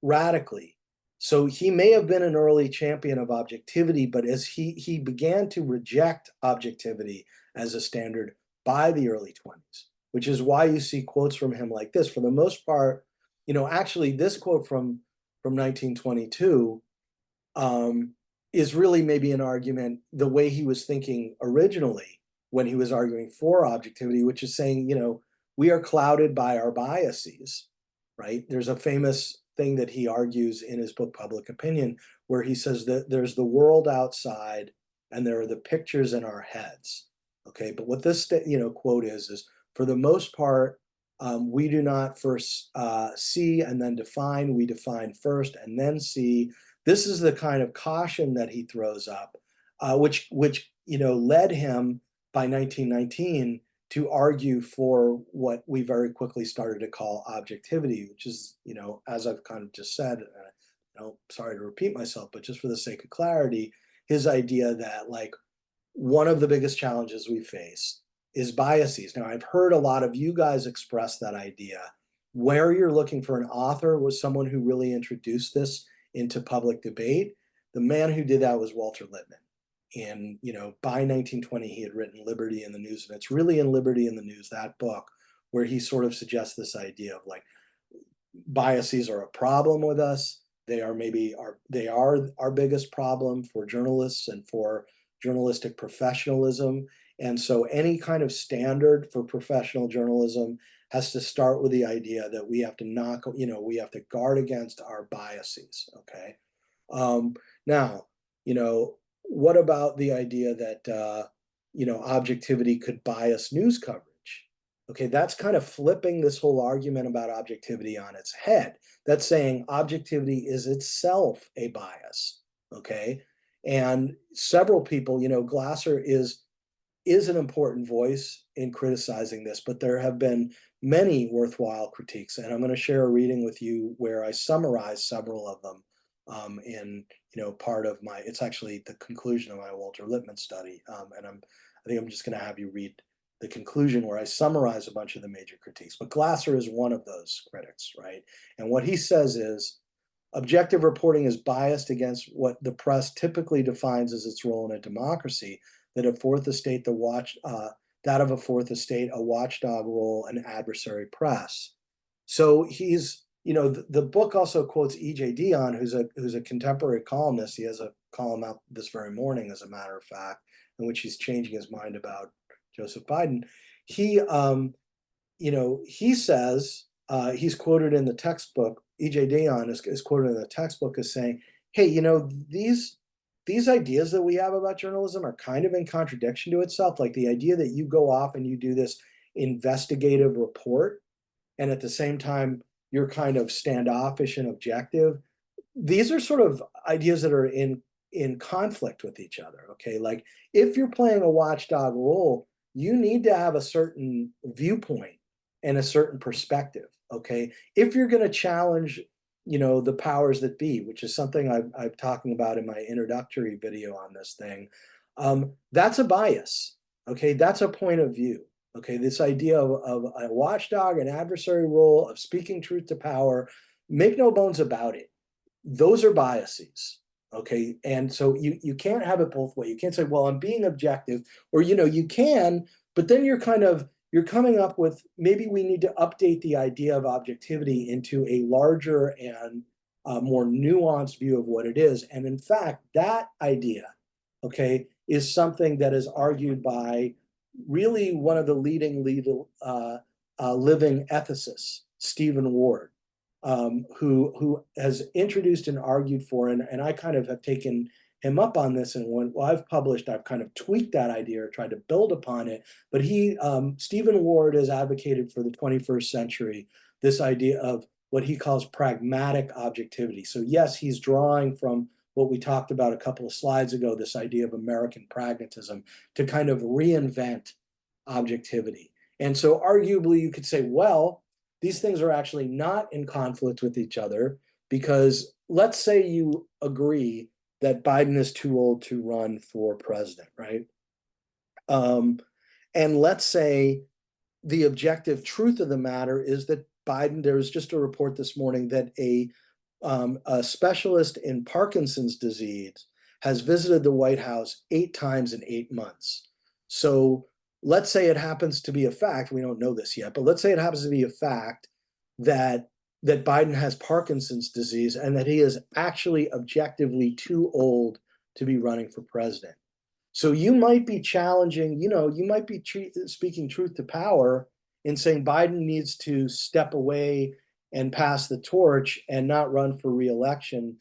radically. So he may have been an early champion of objectivity, but as he began to reject objectivity as a standard by the early 20s, which is why you see quotes from him like this. For the most part, you know, actually this quote from 1922 is really maybe an argument the way he was thinking originally when he was arguing for objectivity, which is saying, you know, we are clouded by our biases, right? There's a famous thing that he argues in his book Public Opinion, where he says that there's the world outside and there are the pictures in our heads. Okay, but what this quote is for the most part, we do not first see and then define. We define first and then see. This is the kind of caution that he throws up, which you know led him by 1919 to argue for what we very quickly started to call objectivity, which is, you know, as I've kind of just said, you know, sorry to repeat myself, but just for the sake of clarity, his idea that like one of the biggest challenges we face is biases. Now, I've heard a lot of you guys express that idea. Where you're looking for an author was someone who really introduced this into public debate. The man who did that was Walter Lippmann. And, you know, by 1920, he had written Liberty in the News. And it's really in Liberty in the News, that book, where he sort of suggests this idea of like biases are a problem with us. They are our biggest problem for journalists and for journalistic professionalism. And so any kind of standard for professional journalism has to start with the idea that we have to we have to guard against our biases. Okay. Now, you know, what about the idea that objectivity could bias news coverage? Okay, that's kind of flipping this whole argument about objectivity on its head. That's saying objectivity is itself a bias. Okay, and several people, you know, Glasser is an important voice in criticizing this, but there have been many worthwhile critiques, and I'm going to share a reading with you where I summarize several of them in part of my. It's actually the conclusion of my Walter Lippmann study, and I think I'm just going to have you read the conclusion where I summarize a bunch of the major critiques. But Glasser is one of those critics, right? And what he says is, objective reporting is biased against what the press typically defines as its role in a democracy, that a fourth estate, that of a fourth estate, a watchdog role, an adversary press. So he's, you know, the book also quotes E.J. Dionne, who's a contemporary columnist. He has a column out this very morning, as a matter of fact, in which he's changing his mind about Joseph Biden. He, he says, he's quoted in the textbook, E.J. Dionne is quoted in the textbook as saying, hey, you know, these ideas that we have about journalism are kind of in contradiction to itself. Like the idea that you go off and you do this investigative report, and at the same time you're kind of standoffish and objective. These are sort of ideas that are in conflict with each other. Okay, like if you're playing a watchdog role, you need to have a certain viewpoint and a certain perspective. Okay, if you're going to challenge, the powers that be, which is something I'm talking about in my introductory video on this thing, that's a bias. Okay, that's a point of view. Okay, this idea of a watchdog, an adversary role, of speaking truth to power, make no bones about it, those are biases. Okay, and so you can't have it both ways. You can't say, well, I'm being objective, or you can, but then you're coming up with, maybe we need to update the idea of objectivity into a larger and more nuanced view of what it is. And in fact, that idea, okay, is something that is argued by really one of the leading living ethicists, Stephen Ward, who has introduced and argued for, and I kind of have taken him up on this, and when I've published, I've kind of tweaked that idea or tried to build upon it. But Stephen Ward has advocated for the 21st century this idea of what he calls pragmatic objectivity. So yes, he's drawing from what we talked about a couple of slides ago, this idea of American pragmatism, to kind of reinvent objectivity. And so arguably you could say, well, these things are actually not in conflict with each other, because let's say you agree that Biden is too old to run for president, right? And let's say the objective truth of the matter is that Biden, there was just a report this morning that a specialist in Parkinson's disease has visited the White House 8 times in 8 months. So let's say it happens to be a fact, we don't know this yet, but let's say it happens to be a fact that Biden has Parkinson's disease and that he is actually objectively too old to be running for president. So you might be challenging, you might be speaking truth to power in saying Biden needs to step away and pass the torch and not run for reelection,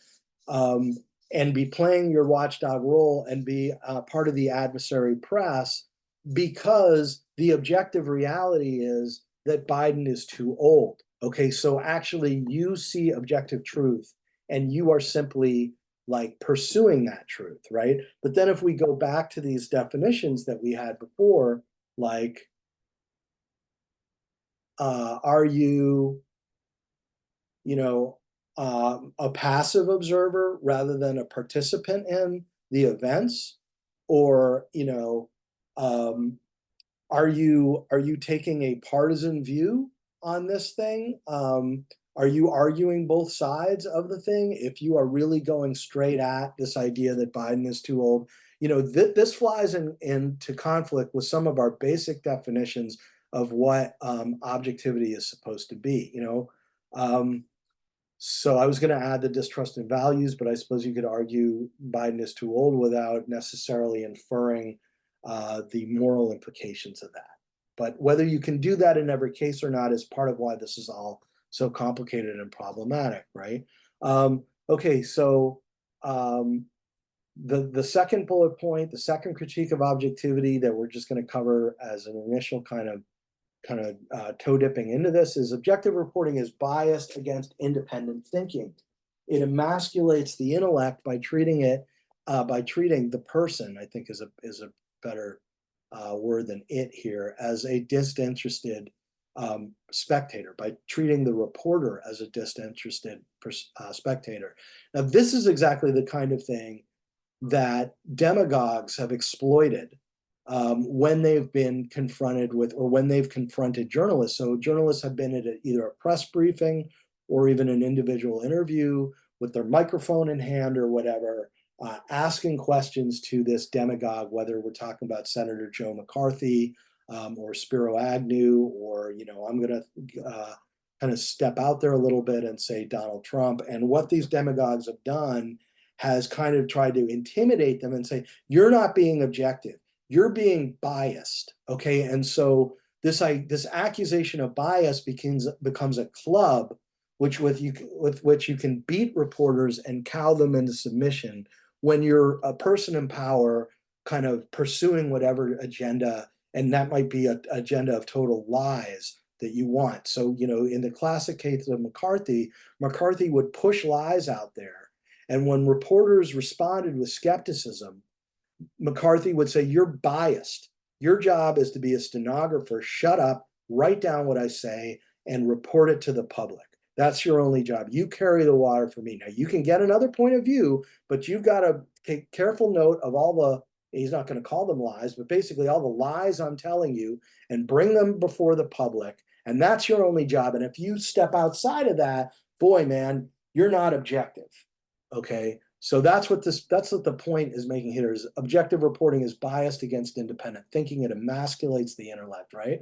and be playing your watchdog role and be part of the adversary press, because the objective reality is that Biden is too old. Okay, so actually you see objective truth and you are simply like pursuing that truth, right? But then if we go back to these definitions that we had before, like, are you, a passive observer rather than a participant in the events? Or, are you taking a partisan view on this thing? Are you arguing both sides of the thing? If you are really going straight at this idea that Biden is too old, this flies into conflict with some of our basic definitions of what objectivity is supposed to be. So I was going to add the distrust in values, but I suppose you could argue Biden is too old without necessarily inferring the moral implications of that. But whether you can do that in every case or not is part of why this is all so complicated and problematic, right? Okay, so the second bullet point, the second critique of objectivity that we're just going to cover as an initial kind of toe dipping into this is objective reporting is biased against independent thinking. It emasculates the intellect by treating the person, I think is a better word than it here, as a disinterested spectator, by treating the reporter as a disinterested spectator. Now, this is exactly the kind of thing that demagogues have exploited when they've been confronted with, or when they've confronted journalists. So journalists have been at either a press briefing or even an individual interview with their microphone in hand or whatever, asking questions to this demagogue, whether we're talking about Senator Joe McCarthy or Spiro Agnew, or, I'm going to kind of step out there a little bit and say Donald Trump. And what these demagogues have done has kind of tried to intimidate them and say, you're not being objective, you're being biased. Okay, and so this accusation of bias becomes a club with which you can beat reporters and cow them into submission when you're a person in power kind of pursuing whatever agenda, and that might be an agenda of total lies, that you want. So, you know, in the classic case of McCarthy, McCarthy would push lies out there. And when reporters responded with skepticism, McCarthy would say, "You're biased. Your job is to be a stenographer. Shut up, write down what I say, and report it to the public. That's your only job. You carry the water for me. Now, you can get another point of view, but you've got to take careful note of all the," he's not going to call them lies, but basically all the lies I'm telling you, and bring them before the public. And that's your only job. And if you step outside of that, boy, man, you're not objective. Okay. So that's what the point is making here is objective reporting is biased against independent thinking. It emasculates the intellect, right?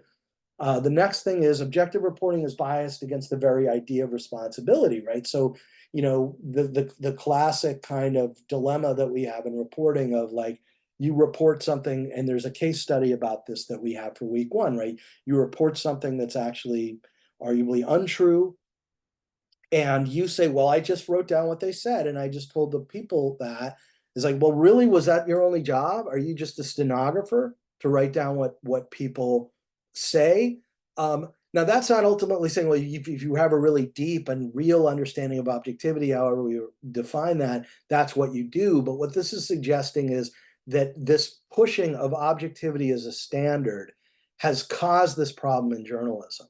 The next thing is objective reporting is biased against the very idea of responsibility, right? So, you know, the classic kind of dilemma that we have in reporting of like, you report something, and there's a case study about this that we have for week one, right? You report something that's actually arguably untrue, and you say, "Well, I just wrote down what they said, and I just told the people that." It's like, well, really, was that your only job? Are you just a stenographer to write down what people say? Now, that's not ultimately saying, well, if you have a really deep and real understanding of objectivity, however we define that, that's what you do. But what this is suggesting is that this pushing of objectivity as a standard has caused this problem in journalism,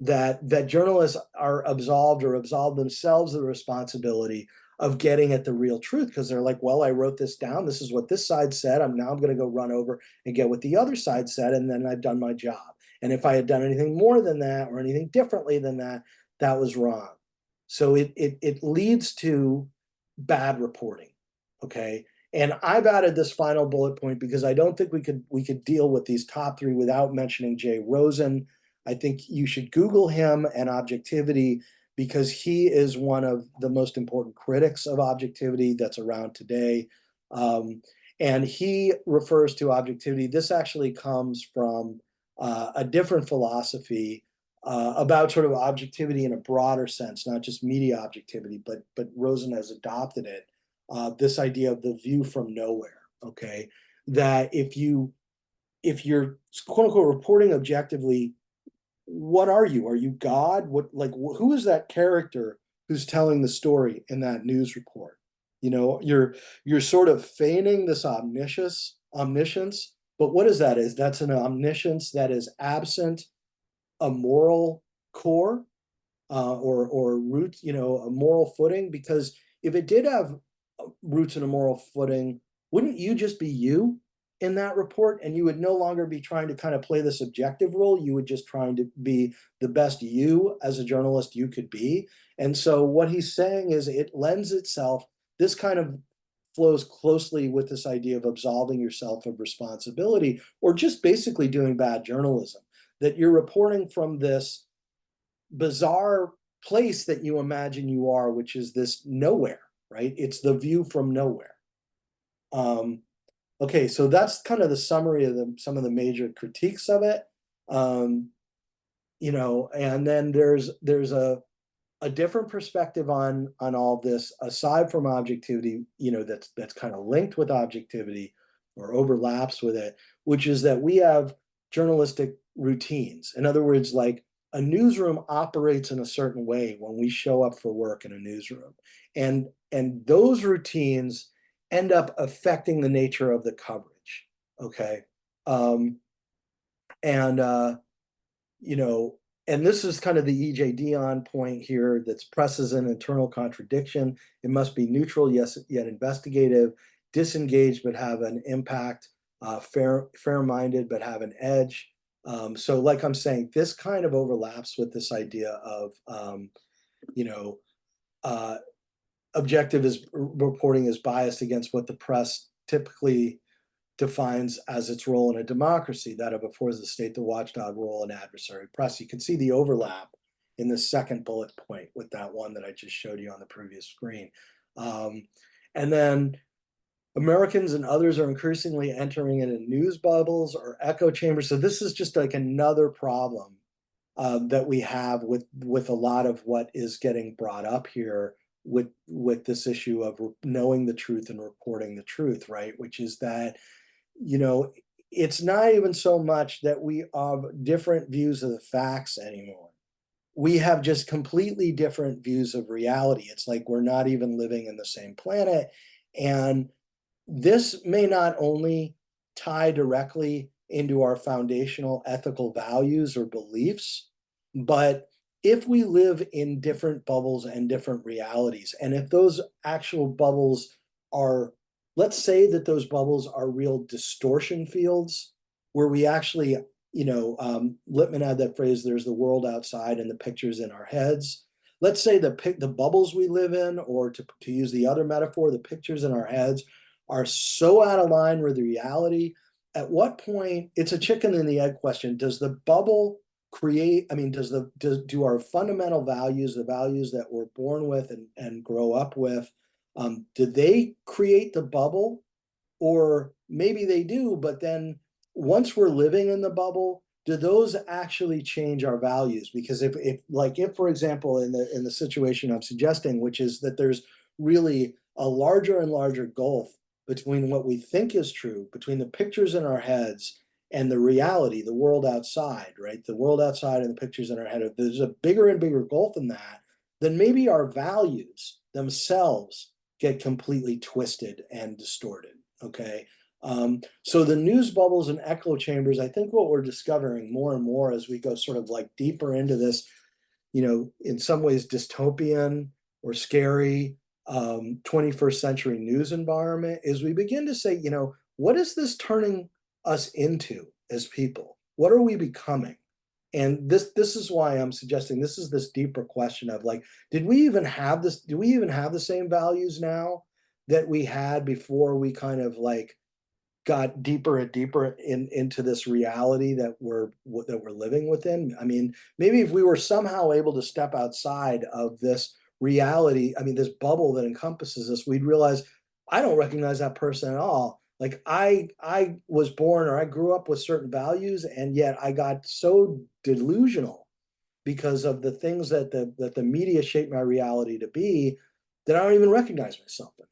that journalists are absolved or absolve themselves of the responsibility of getting at the real truth, because they're like, well, I wrote this down, this is what this side said, I'm going to go run over and get what the other side said, and then I've done my job. And if I had done anything more than that or anything differently than that, that was wrong. So it leads to bad reporting. Okay. And I've added this final bullet point because I don't think we could deal with these top three without mentioning Jay Rosen. I think you should Google him and objectivity, because he is one of the most important critics of objectivity that's around today. And he refers to objectivity. This actually comes from a different philosophy about sort of objectivity in a broader sense, not just media objectivity, but Rosen has adopted it. This idea of the view from nowhere. Okay, that if you're quote unquote reporting objectively, what are you? Are you God? What, like, who is that character who's telling the story in that news report? You know, you're sort of feigning this omniscience, but what is that? Is that's an omniscience that is absent a moral core, or roots, you know, a moral footing? Because if it did have roots in a moral footing, wouldn't you just be you in that report? And you would no longer be trying to kind of play this objective role. You would just trying to be the best you as a journalist you could be. And so what he's saying is it lends itself, this kind of flows closely with this idea of absolving yourself of responsibility, or just basically doing bad journalism, that you're reporting from this bizarre place that you imagine you are, which is this nowhere, right? It's the view from nowhere. Okay, so that's kind of the summary of some of the major critiques of it. You know, and then there's a different perspective on all this aside from objectivity, you know, that's kind of linked with objectivity or overlaps with it, which is that we have journalistic routines. In other words, like a newsroom operates in a certain way when we show up for work in a newsroom, and those routines end up affecting the nature of the coverage. Okay. um and you know, and this is kind of the E.J. Dionne point here, that's press is an internal contradiction. It must be neutral, yes, yet investigative, disengaged but have an impact, fair-minded but have an edge. So like I'm saying, this kind of overlaps with this idea of, you know, uh, objective is reporting is biased against what the press typically defines as its role in a democracy, that of affords the state the watchdog role in adversary press. You can see the overlap in the second bullet point with that one that I just showed you on the previous screen. And then Americans and others are increasingly entering into news bubbles or echo chambers. So this is just like another problem that we have with a lot of what is getting brought up here with this issue of knowing the truth and reporting the truth, right? Which is that, you know, it's not even so much that we have different views of the facts anymore. We have just completely different views of reality. It's like we're not even living in the same planet. And this may not only tie directly into our foundational ethical values or beliefs, but if we live in different bubbles and different realities, and if those actual bubbles are, let's say that those bubbles are real distortion fields where we actually, Lippmann had that phrase, there's the world outside and the pictures in our heads. Let's say the bubbles we live in, or to use the other metaphor, the pictures in our heads are so out of line with reality. At what point, it's a chicken and the egg question, does the bubble create, I mean, do our fundamental values, the values that we're born with and grow up with, do they create the bubble? Or maybe they do, but then once we're living in the bubble, do those actually change our values? Because if for example, in the situation I'm suggesting, which is that there's really a larger and larger gulf between what we think is true, between the pictures in our heads and the reality, the world outside, right? The world outside and the pictures in our head, if there's a bigger and bigger gulf in that, then maybe our values themselves get completely twisted and distorted. Okay. So the news bubbles and echo chambers, I think what we're discovering more and more as we go sort of like deeper into this, in some ways dystopian or scary 21st century news environment, is we begin to say, what is this turning us into as people? What are we becoming? And this is why I'm suggesting this is this deeper question of like, did we even have this? Do we even have the same values now that we had before we kind of like got deeper and deeper into this reality that we're living within? I mean, maybe if we were somehow able to step outside of this reality, I mean, this bubble that encompasses us, we'd realize I don't recognize that person at all. Like I was born or I grew up with certain values, and yet I got so delusional because of the things that the media shaped my reality to be, that I don't even recognize myself in.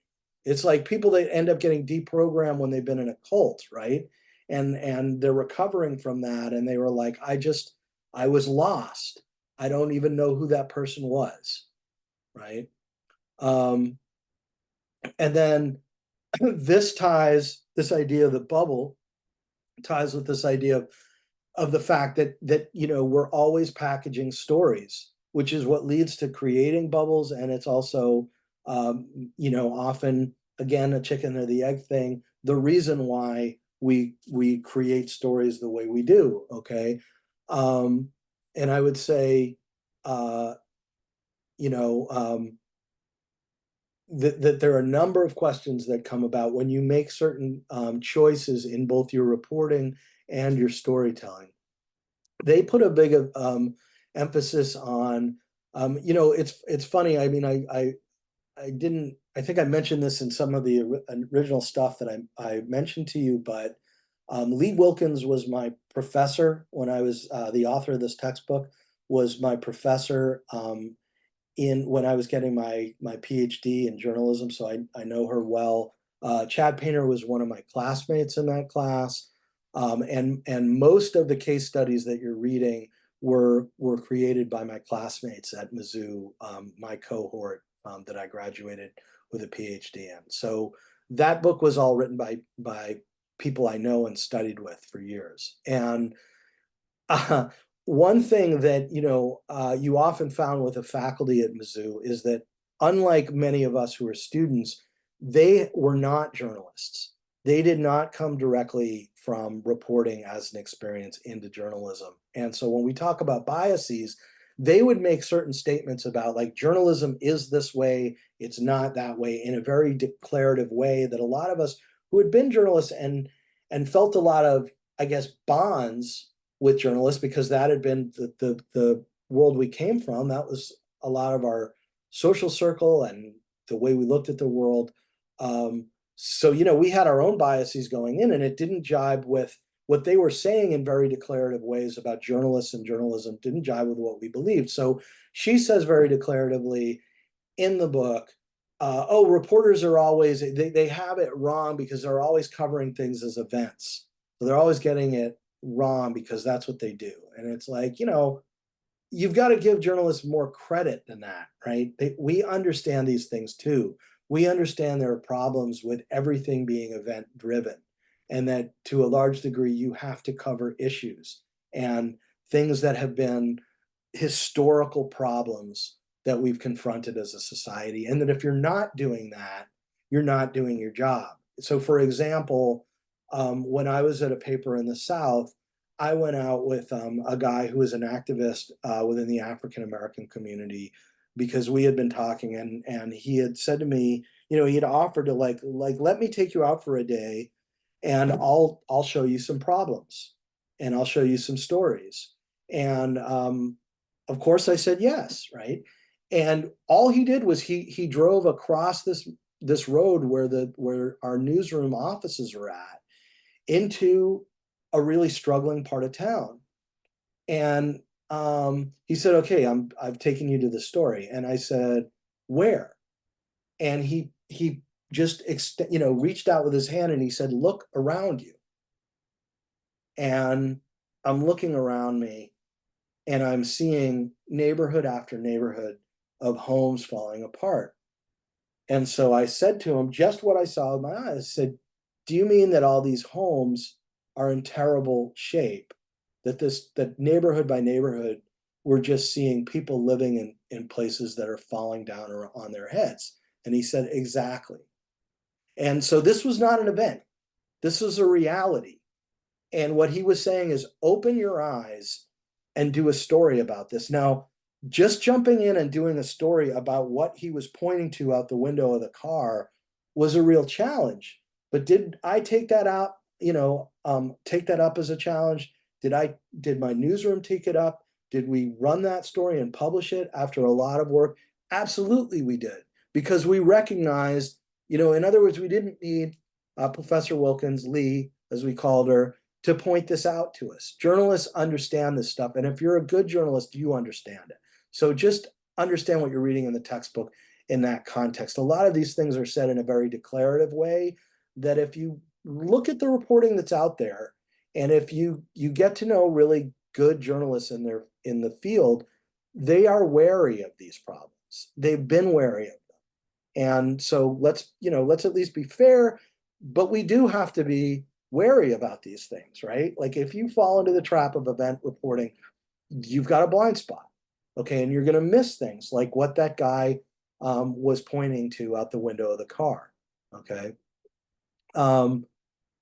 It's like people that end up getting deprogrammed when they've been in a cult, right? And they're recovering from that, and they were like, I was lost. I don't even know who that person was, right? Um, and then this idea of the bubble ties with this idea of the fact that we're always packaging stories, which is what leads to creating bubbles, and it's also often, again, a chicken or the egg thing, the reason why we create stories the way we do. Okay. um and I would say uh you know that there are a number of questions that come about when you make certain choices in both your reporting and your storytelling. They put a big emphasis on, it's funny. I mean, I didn't, I think I mentioned this in some of the original stuff that I mentioned to you, but Lee Wilkins was my professor when I was the author of this textbook, was my professor in when I was getting my PhD in journalism, so I know her well. Chad Painter was one of my classmates in that class, and most of the case studies that you're reading were created by my classmates at Mizzou, my cohort that I graduated with a PhD in. So that book was all written by people I know and studied with for years. And uh, one thing that you often found with the faculty at Mizzou is that, unlike many of us who are students, they were not journalists. They did not come directly from reporting as an experience into journalism. And so when we talk about biases, they would make certain statements about, like, journalism is this way, it's not that way, in a very declarative way that a lot of us who had been journalists and felt a lot of, I guess, bonds with journalists, because that had been the world we came from. That was a lot of our social circle and the way we looked at the world. So we had our own biases going in, and it didn't jibe with what they were saying in very declarative ways about journalists and journalism. Didn't jibe with what we believed. So she says very declaratively in the book, oh, reporters are always, they have it wrong because they're always covering things as events. So they're always getting it wrong because that's what they do. And it's like, you've got to give journalists more credit than that, right? We understand these things too. We understand there are problems with everything being event driven, and that to a large degree, you have to cover issues and things that have been historical problems that we've confronted as a society. And that if you're not doing that, you're not doing your job. So, for example, when I was at a paper in the South, I went out with a guy who was an activist within the African American community because we had been talking, and he had said to me, he had offered to like let me take you out for a day, and I'll show you some problems, and I'll show you some stories, and of course I said yes, right? And all he did was he drove across this road where our newsroom offices were at into a really struggling part of town. And he said, "Okay, I've taken you to the story." And I said, "Where?" And he just reached out with his hand and he said, "Look around you." And I'm looking around me and I'm seeing neighborhood after neighborhood of homes falling apart. And so I said to him just what I saw with my eyes. I said, "Do you mean that all these homes are in terrible shape? That neighborhood by neighborhood, we're just seeing people living in places that are falling down or on their heads?" And he said, "Exactly." And so this was not an event. This was a reality. And what he was saying is open your eyes and do a story about this. Now, just jumping in and doing a story about what he was pointing to out the window of the car was a real challenge. But did I take that out, take that up as a challenge? Did my newsroom take it up? Did we run that story and publish it after a lot of work? Absolutely, we did, because we recognized, in other words, we didn't need Professor Wilkins, Lee, as we called her, to point this out to us. Journalists understand this stuff. And if you're a good journalist, you understand it. So just understand what you're reading in the textbook in that context. A lot of these things are said in a very declarative way that if you look at the reporting that's out there, and if you get to know really good journalists in the field, they are wary of these problems. They've been wary of them. And so let's at least be fair, but we do have to be wary about these things, right? Like if you fall into the trap of event reporting, you've got a blind spot, okay? And you're going to miss things like what that guy was pointing to out the window of the car, okay?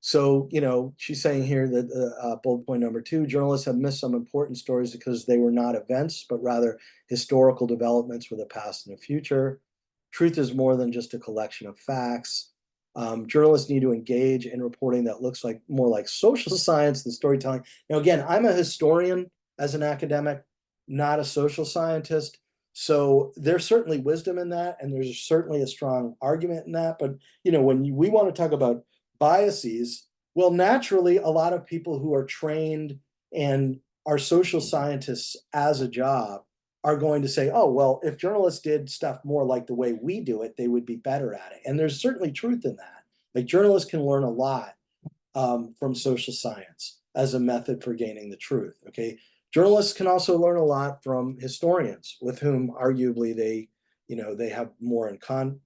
So, she's saying here that bullet point number 2, journalists have missed some important stories because they were not events, but rather historical developments with a past and a future. Truth is more than just a collection of facts. Journalists need to engage in reporting that looks like more like social science than storytelling. Now, again, I'm a historian as an academic, not a social scientist. So there's certainly wisdom in that, and there's certainly a strong argument in that. But when we want to talk about biases, well, naturally, a lot of people who are trained and are social scientists as a job are going to say, "Oh, well, if journalists did stuff more like the way we do it, they would be better at it." And there's certainly truth in that. Like journalists can learn a lot from social science as a method for gaining the truth. Okay, journalists can also learn a lot from historians, with whom arguably they have more in common.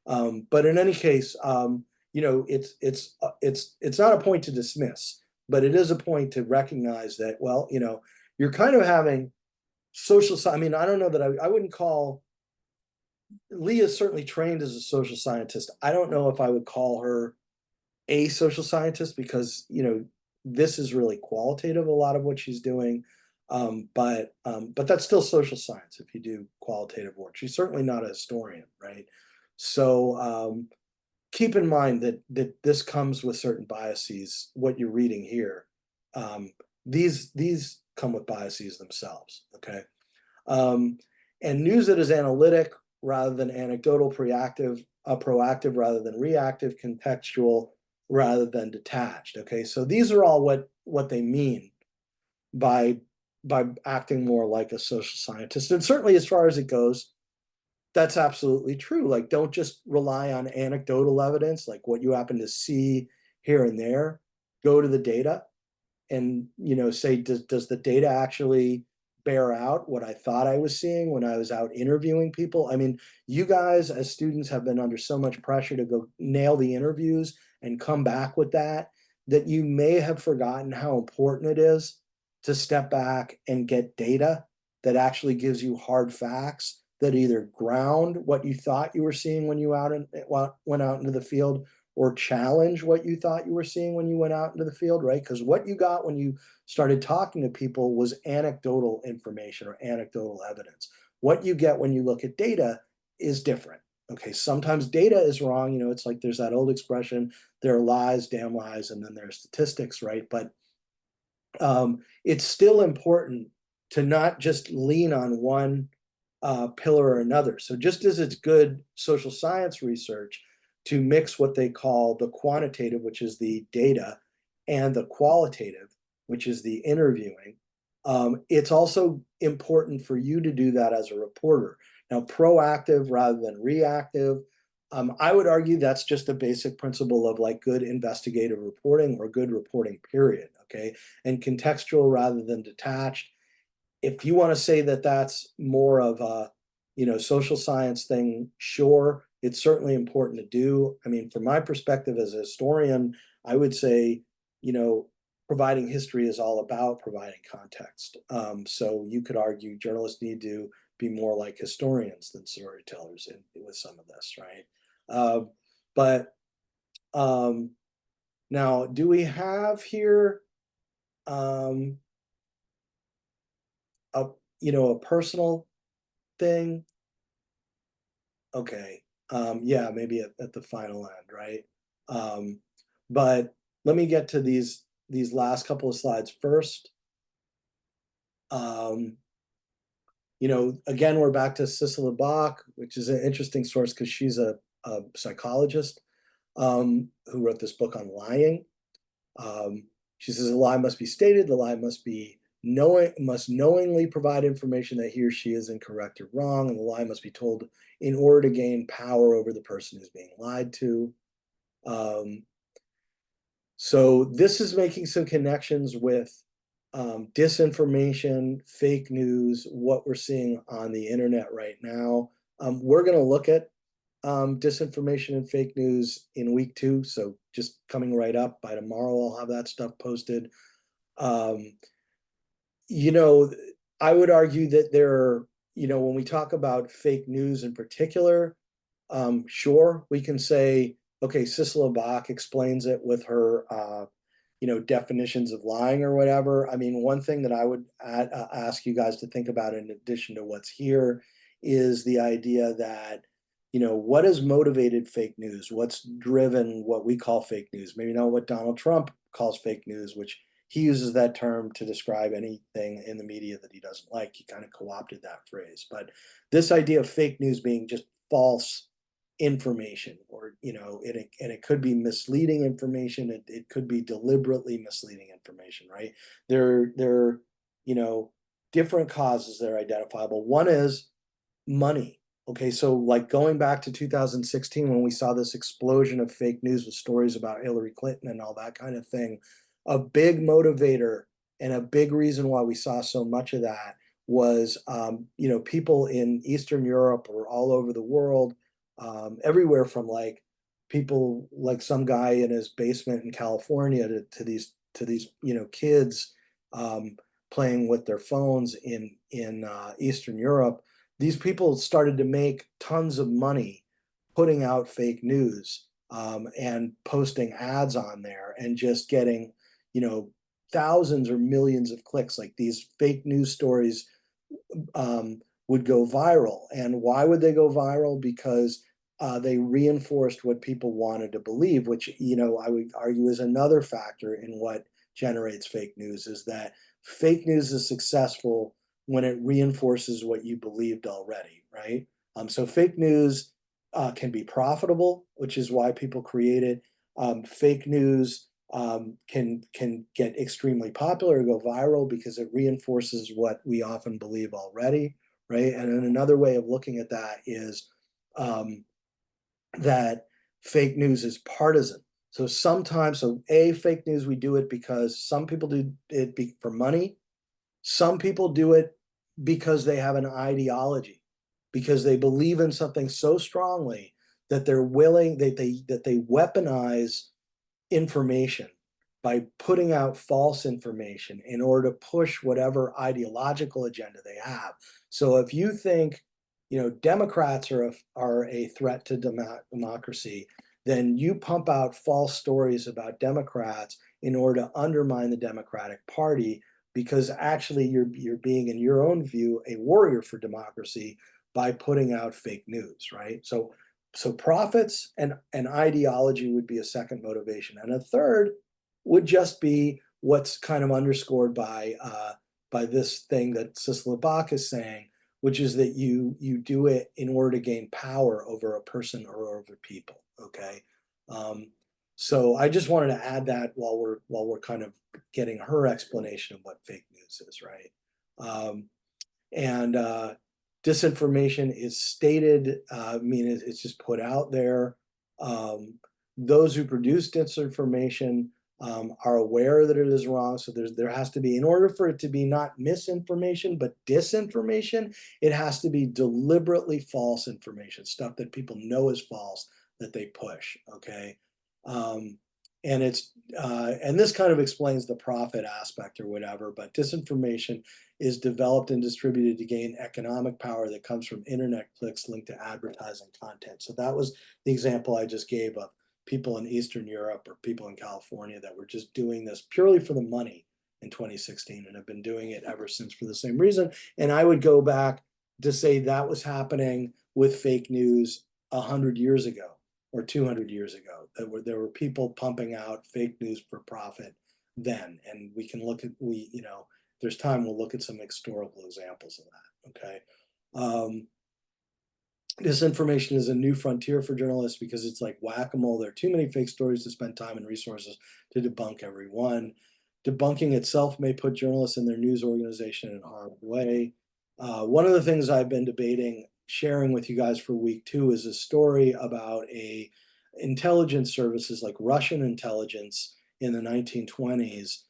But in any case, it's not a point to dismiss, but it is a point to recognize that, well, you're kind of having social. I mean, I don't know that I wouldn't call Lee is certainly trained as a social scientist. I don't know if I would call her a social scientist because this is really qualitative, a lot of what she's doing. But that's still social science if you do qualitative work. She's certainly not a historian, right? So keep in mind that this comes with certain biases. What you're reading here, these come with biases themselves. Okay, and news that is analytic rather than anecdotal, proactive rather than reactive, contextual rather than detached. Okay, so these are all what they mean by acting more like a social scientist. And certainly as far as it goes, that's absolutely true. Like don't just rely on anecdotal evidence, like what you happen to see here and there, go to the data and, say, does the data actually bear out what I thought I was seeing when I was out interviewing people? I mean, you guys as students have been under so much pressure to go nail the interviews and come back with that you may have forgotten how important it is to step back and get data that actually gives you hard facts that either ground what you thought you were seeing when you went out into the field, or challenge what you thought you were seeing when you went out into the field, right? Because what you got when you started talking to people was anecdotal information or anecdotal evidence. What you get when you look at data is different. Okay, sometimes data is wrong. It's like there's that old expression, there are lies, damn lies, and then there are statistics, right? But it's still important to not just lean on one pillar or another. So just as it's good social science research to mix what they call the quantitative, which is the data, and the qualitative, which is the interviewing, it's also important for you to do that as a reporter. Now, proactive rather than reactive. I would argue that's just a basic principle of like good investigative reporting or good reporting, period. Okay. And contextual rather than detached. If you want to say that that's more of a, social science thing, sure, it's certainly important to do. I mean, from my perspective as a historian, I would say, providing history is all about providing context. So you could argue journalists need to be more like historians than storytellers with some of this, right? But now, do we have here a a personal thing? Okay. Yeah, maybe at the final end, right? But let me get to these last couple of slides first. Um, again, we're back to Cicely Bach, which is an interesting source because she's a psychologist who wrote this book on lying. She says a lie must be stated, the lie must knowingly provide information that he or she is incorrect or wrong, and the lie must be told in order to gain power over the person who's being lied to. So this is making some connections with disinformation, fake news, what we're seeing on the internet right now. We're going to look at disinformation and fake news in week 2. So just coming right up by tomorrow, I'll have that stuff posted. Um, I would argue that when we talk about fake news in particular, sure, we can say, okay, Cicely Bach explains it with her, definitions of lying or whatever. I mean, one thing that I would ask you guys to think about in addition to what's here is the idea that, what has motivated fake news? What's driven what we call fake news? Maybe not what Donald Trump calls fake news, which he uses that term to describe anything in the media that he doesn't like. He kind of co-opted that phrase. But this idea of fake news being just false information, or it could be misleading information, it could be deliberately misleading information, right? There different causes that are identifiable. One is money. Okay, so like going back to 2016 when we saw this explosion of fake news with stories about Hillary Clinton and all that kind of thing, a big motivator and a big reason why we saw so much of that was people in Eastern Europe or all over the world, everywhere from like people like some guy in his basement in California to these kids playing with their phones in Eastern Europe. These people started to make tons of money putting out fake news and posting ads on there and just getting, thousands or millions of clicks. Like these fake news stories would go viral. And why would they go viral? Because they reinforced what people wanted to believe, which, I would argue is another factor in what generates fake news, is that fake news is successful when it reinforces what you believed already, right? So fake news can be profitable, which is why people create it. Fake news can get extremely popular, go viral because it reinforces what we often believe already, right? And then another way of looking at that is that fake news is partisan. So sometimes, fake news, we do it because some people do it for money. Some people do it because they have an ideology, because they believe in something so strongly that they're willing, that they weaponize information by putting out false information in order to push whatever ideological agenda they have. So if you think, Democrats are a threat to democracy, then you pump out false stories about Democrats in order to undermine the Democratic Party, because actually you're being, in your own view, a warrior for democracy by putting out fake news, right? So profits and ideology would be a second motivation, and a third would just be what's kind of underscored by this thing that Sisla Bach is saying, which is that you do it in order to gain power over a person or over people. Okay, um, so I just wanted to add that while we're kind of getting her explanation of what fake news is, right? And disinformation is stated, I mean, it's just put out there. Um, those who produce disinformation are aware that it is wrong. So there has to be, in order for it to be not misinformation, but disinformation, it has to be deliberately false information, stuff that people know is false that they push. Okay. Um, and and this kind of explains the profit aspect or whatever, but disinformation is developed and distributed to gain economic power that comes from internet clicks linked to advertising content. So that was the example I just gave of people in Eastern Europe or people in California that were just doing this purely for the money in 2016 and have been doing it ever since for the same reason. And I would go back to say that was happening with fake news 100 years ago or 200 years ago. There were people pumping out fake news for profit then, and we can look at there's time, we'll look at some historical examples of that. Okay. Disinformation is a new frontier for journalists because it's like whack-a-mole. There are too many fake stories to spend time and resources to debunk every one. Debunking itself may put journalists and their news organization in harm's way. One of the things I've been debating, sharing with you guys for week 2, is a story about intelligence services like Russian intelligence in the 1920s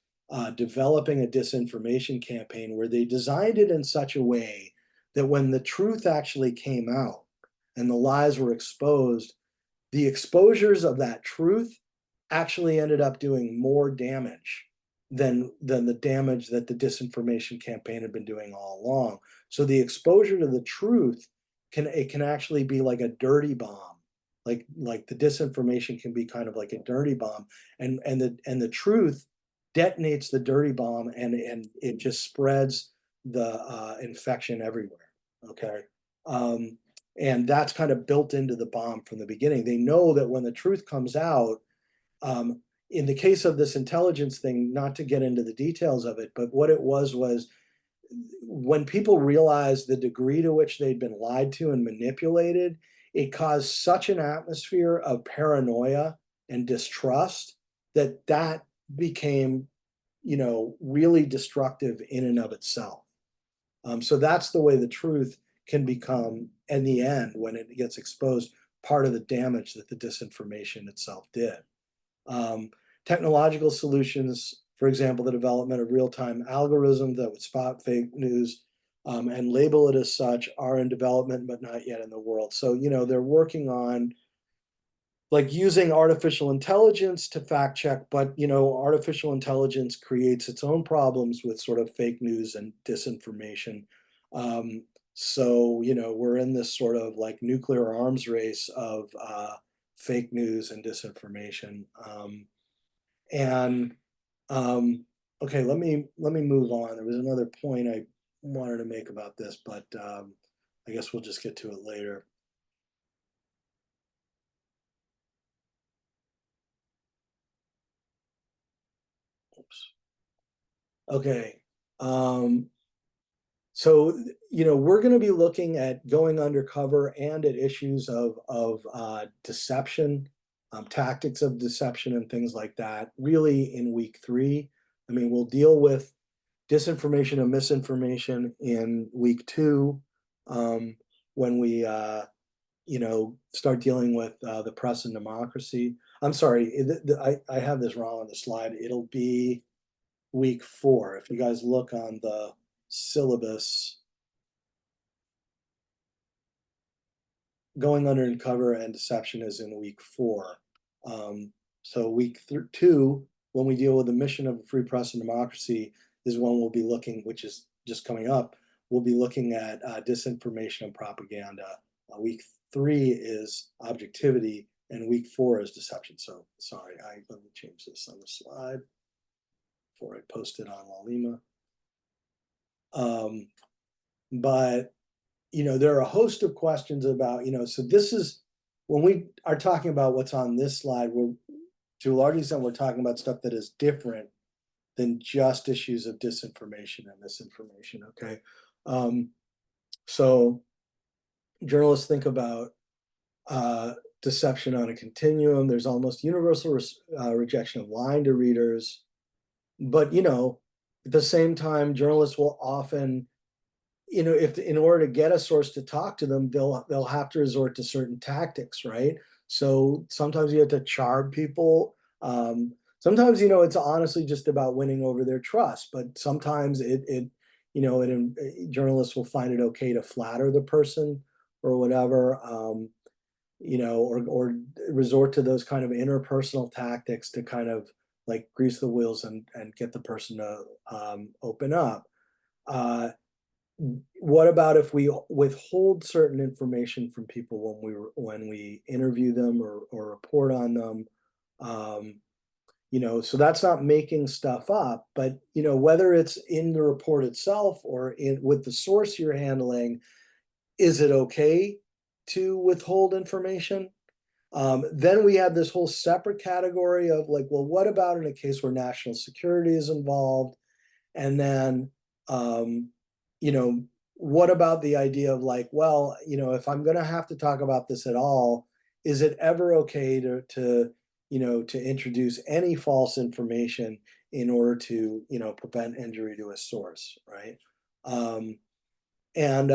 developing a disinformation campaign where they designed it in such a way that when the truth actually came out and the lies were exposed, the exposures of that truth actually ended up doing more damage than the damage that the disinformation campaign had been doing all along. So the exposure to the truth can actually be like a dirty bomb. Like the disinformation can be kind of like a dirty bomb, and the truth detonates the dirty bomb, and it just spreads the infection everywhere. Okay. And that's kind of built into the bomb from the beginning. They know that when the truth comes out, in the case of this intelligence thing, not to get into the details of it, but what it was when people realized the degree to which they'd been lied to and manipulated, it caused such an atmosphere of paranoia and distrust that became, really destructive in and of itself. So that's the way the truth can become, in the end, when it gets exposed, part of the damage that the disinformation itself did. Technological solutions, for example, the development of real-time algorithms that would spot fake news and label it as such, are in development, but not yet in the world. So, they're working on like using artificial intelligence to fact check, but artificial intelligence creates its own problems with sort of fake news and disinformation. So we're in this sort of like nuclear arms race of fake news and disinformation. And okay, let me move on. There was another point I wanted to make about this, but I guess we'll just get to it later. Oops. Okay. So we're going to be looking at going undercover and at issues of deception, tactics of deception, and things like that. Really, in week 3, I mean, we'll deal with disinformation and misinformation in week 2, when we start dealing with the press and democracy. I'm sorry, I have this wrong on the slide. It'll be week 4. If you guys look on the syllabus, going undercover and deception is in week 4. So week 2, when we deal with the mission of a free press and democracy, is when we'll be looking, which is just coming up, we'll be looking at disinformation and propaganda. Week 3 is objectivity, and week 4 is deception. So sorry, let me change this on the slide before I post it on Lalima. But there are a host of questions about, so this is when we are talking about what's on this slide, we're to a large extent, we're talking about stuff that is different than just issues of disinformation and misinformation. Okay. So journalists think about deception on a continuum. There's almost universal rejection of lying to readers. But, at the same time, journalists will often, if in order to get a source to talk to them, they'll have to resort to certain tactics, right? So sometimes you have to charm people. Sometimes, it's honestly just about winning over their trust, but sometimes journalists will find it okay to flatter the person or whatever, or resort to those kind of interpersonal tactics to kind of like grease the wheels and get the person to open up. What about if we withhold certain information from people when we interview them or report on them? So that's not making stuff up, but whether it's in the report itself or with the source you're handling, is it okay to withhold information? Then we have this whole separate category of like, well, what about in a case where national security is involved? And then, what about the idea of like, well, if I'm going to have to talk about this at all, is it ever okay to introduce any false information in order to, prevent injury to a source, right? And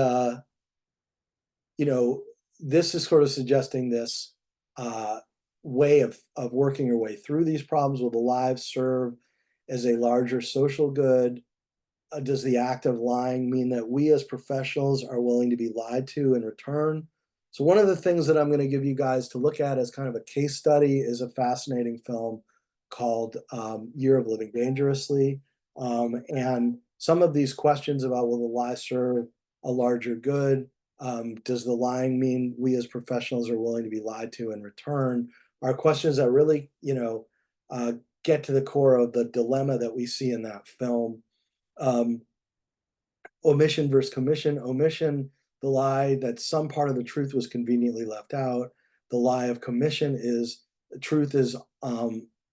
this is sort of suggesting this way of working your way through these problems. Will the lives serve as a larger social good? Does the act of lying mean that we as professionals are willing to be lied to in return? So one of the things that I'm going to give you guys to look at as kind of a case study is a fascinating film called Year of Living Dangerously. And some of these questions about will the lie serve a larger good? Does the lying mean we as professionals are willing to be lied to in return? Are questions that really, get to the core of the dilemma that we see in that film. Omission versus commission. Omission, the lie that some part of the truth was conveniently left out. The lie of commission is truth is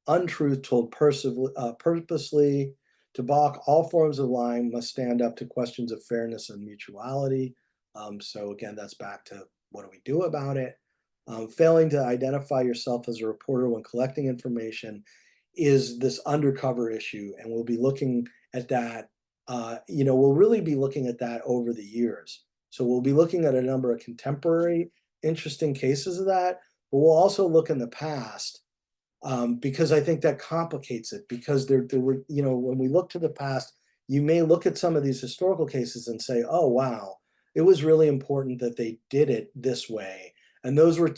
untruth told purposely. To balk all forms of lying must stand up to questions of fairness and mutuality. So again, that's back to what do we do about it? Failing to identify yourself as a reporter when collecting information is this undercover issue, and we'll be looking at that. We'll really be looking at that over the years. So we'll be looking at a number of contemporary interesting cases of that, but we'll also look in the past because I think that complicates it. Because there were, when we look to the past, you may look at some of these historical cases and say, oh, wow, it was really important that they did it this way. And those were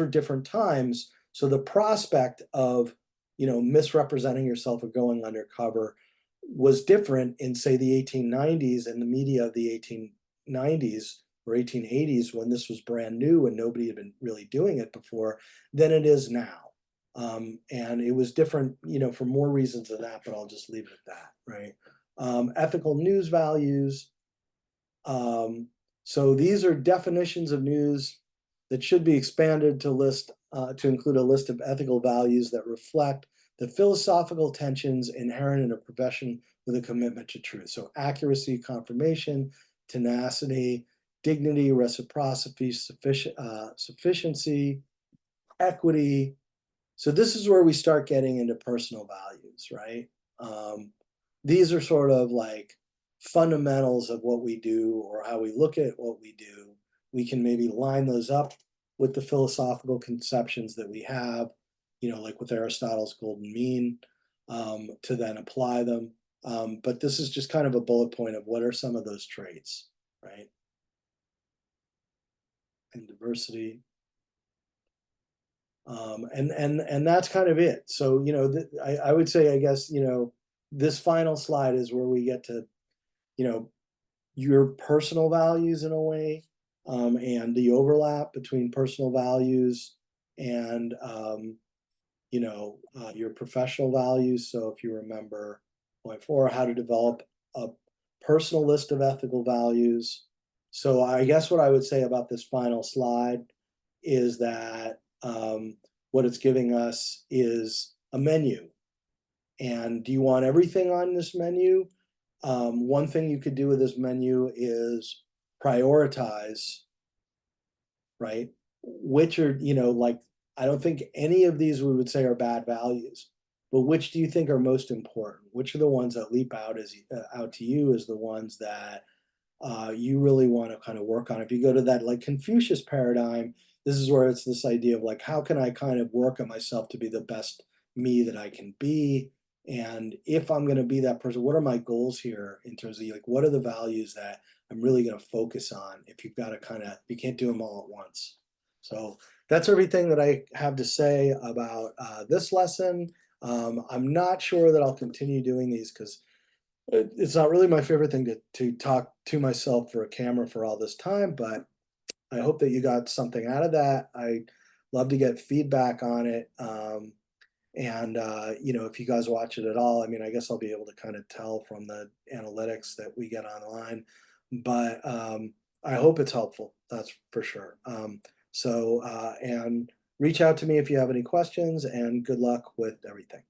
different times. So the prospect of, misrepresenting yourself or going undercover was different in, say, the 1890s and the media of the 1890s or 1880s when this was brand new and nobody had been really doing it before than it is now. And it was different, for more reasons than that, but I'll just leave it at that, right? Ethical news values. So these are definitions of news that should be expanded to include a list of ethical values that reflect the philosophical tensions inherent in a profession with a commitment to truth. So accuracy, confirmation, tenacity, dignity, reciprocity, sufficiency, equity. So this is where we start getting into personal values, right? These are sort of like fundamentals of what we do or how we look at what we do. We can maybe line those up with the philosophical conceptions that we have. like with Aristotle's golden mean, to then apply them. But this is just kind of a bullet point of what are some of those traits, right? And diversity. And that's kind of it. So, I would say, I guess, this final slide is where we get to, you know, your personal values in a way, and the overlap between personal values and your professional values. So if you remember point four, how to develop a personal list of ethical values. So I guess what I would say about this final slide is that what it's giving us is a menu. And do you want everything on this menu? One thing you could do with this menu is prioritize, right? Which are, like, I don't think any of these we would say are bad values, but which do you think are most important? Which are the ones that leap out out to you as the ones that you really want to kind of work on? If you go to that like Confucius paradigm, this is where it's this idea of like, how can I kind of work on myself to be the best me that I can be? And if I'm going to be that person, what are my goals here in terms of like, what are the values that I'm really going to focus on? If you've got to you can't do them all at once. So that's everything that I have to say about this lesson. I'm not sure that I'll continue doing these because it's not really my favorite thing to talk to myself for a camera for all this time, but I hope that you got something out of that. I love to get feedback on it. And if you guys watch it at all, I mean, I guess I'll be able to kind of tell from the analytics that we get online, but I hope it's helpful. That's for sure. And reach out to me if you have any questions, and good luck with everything.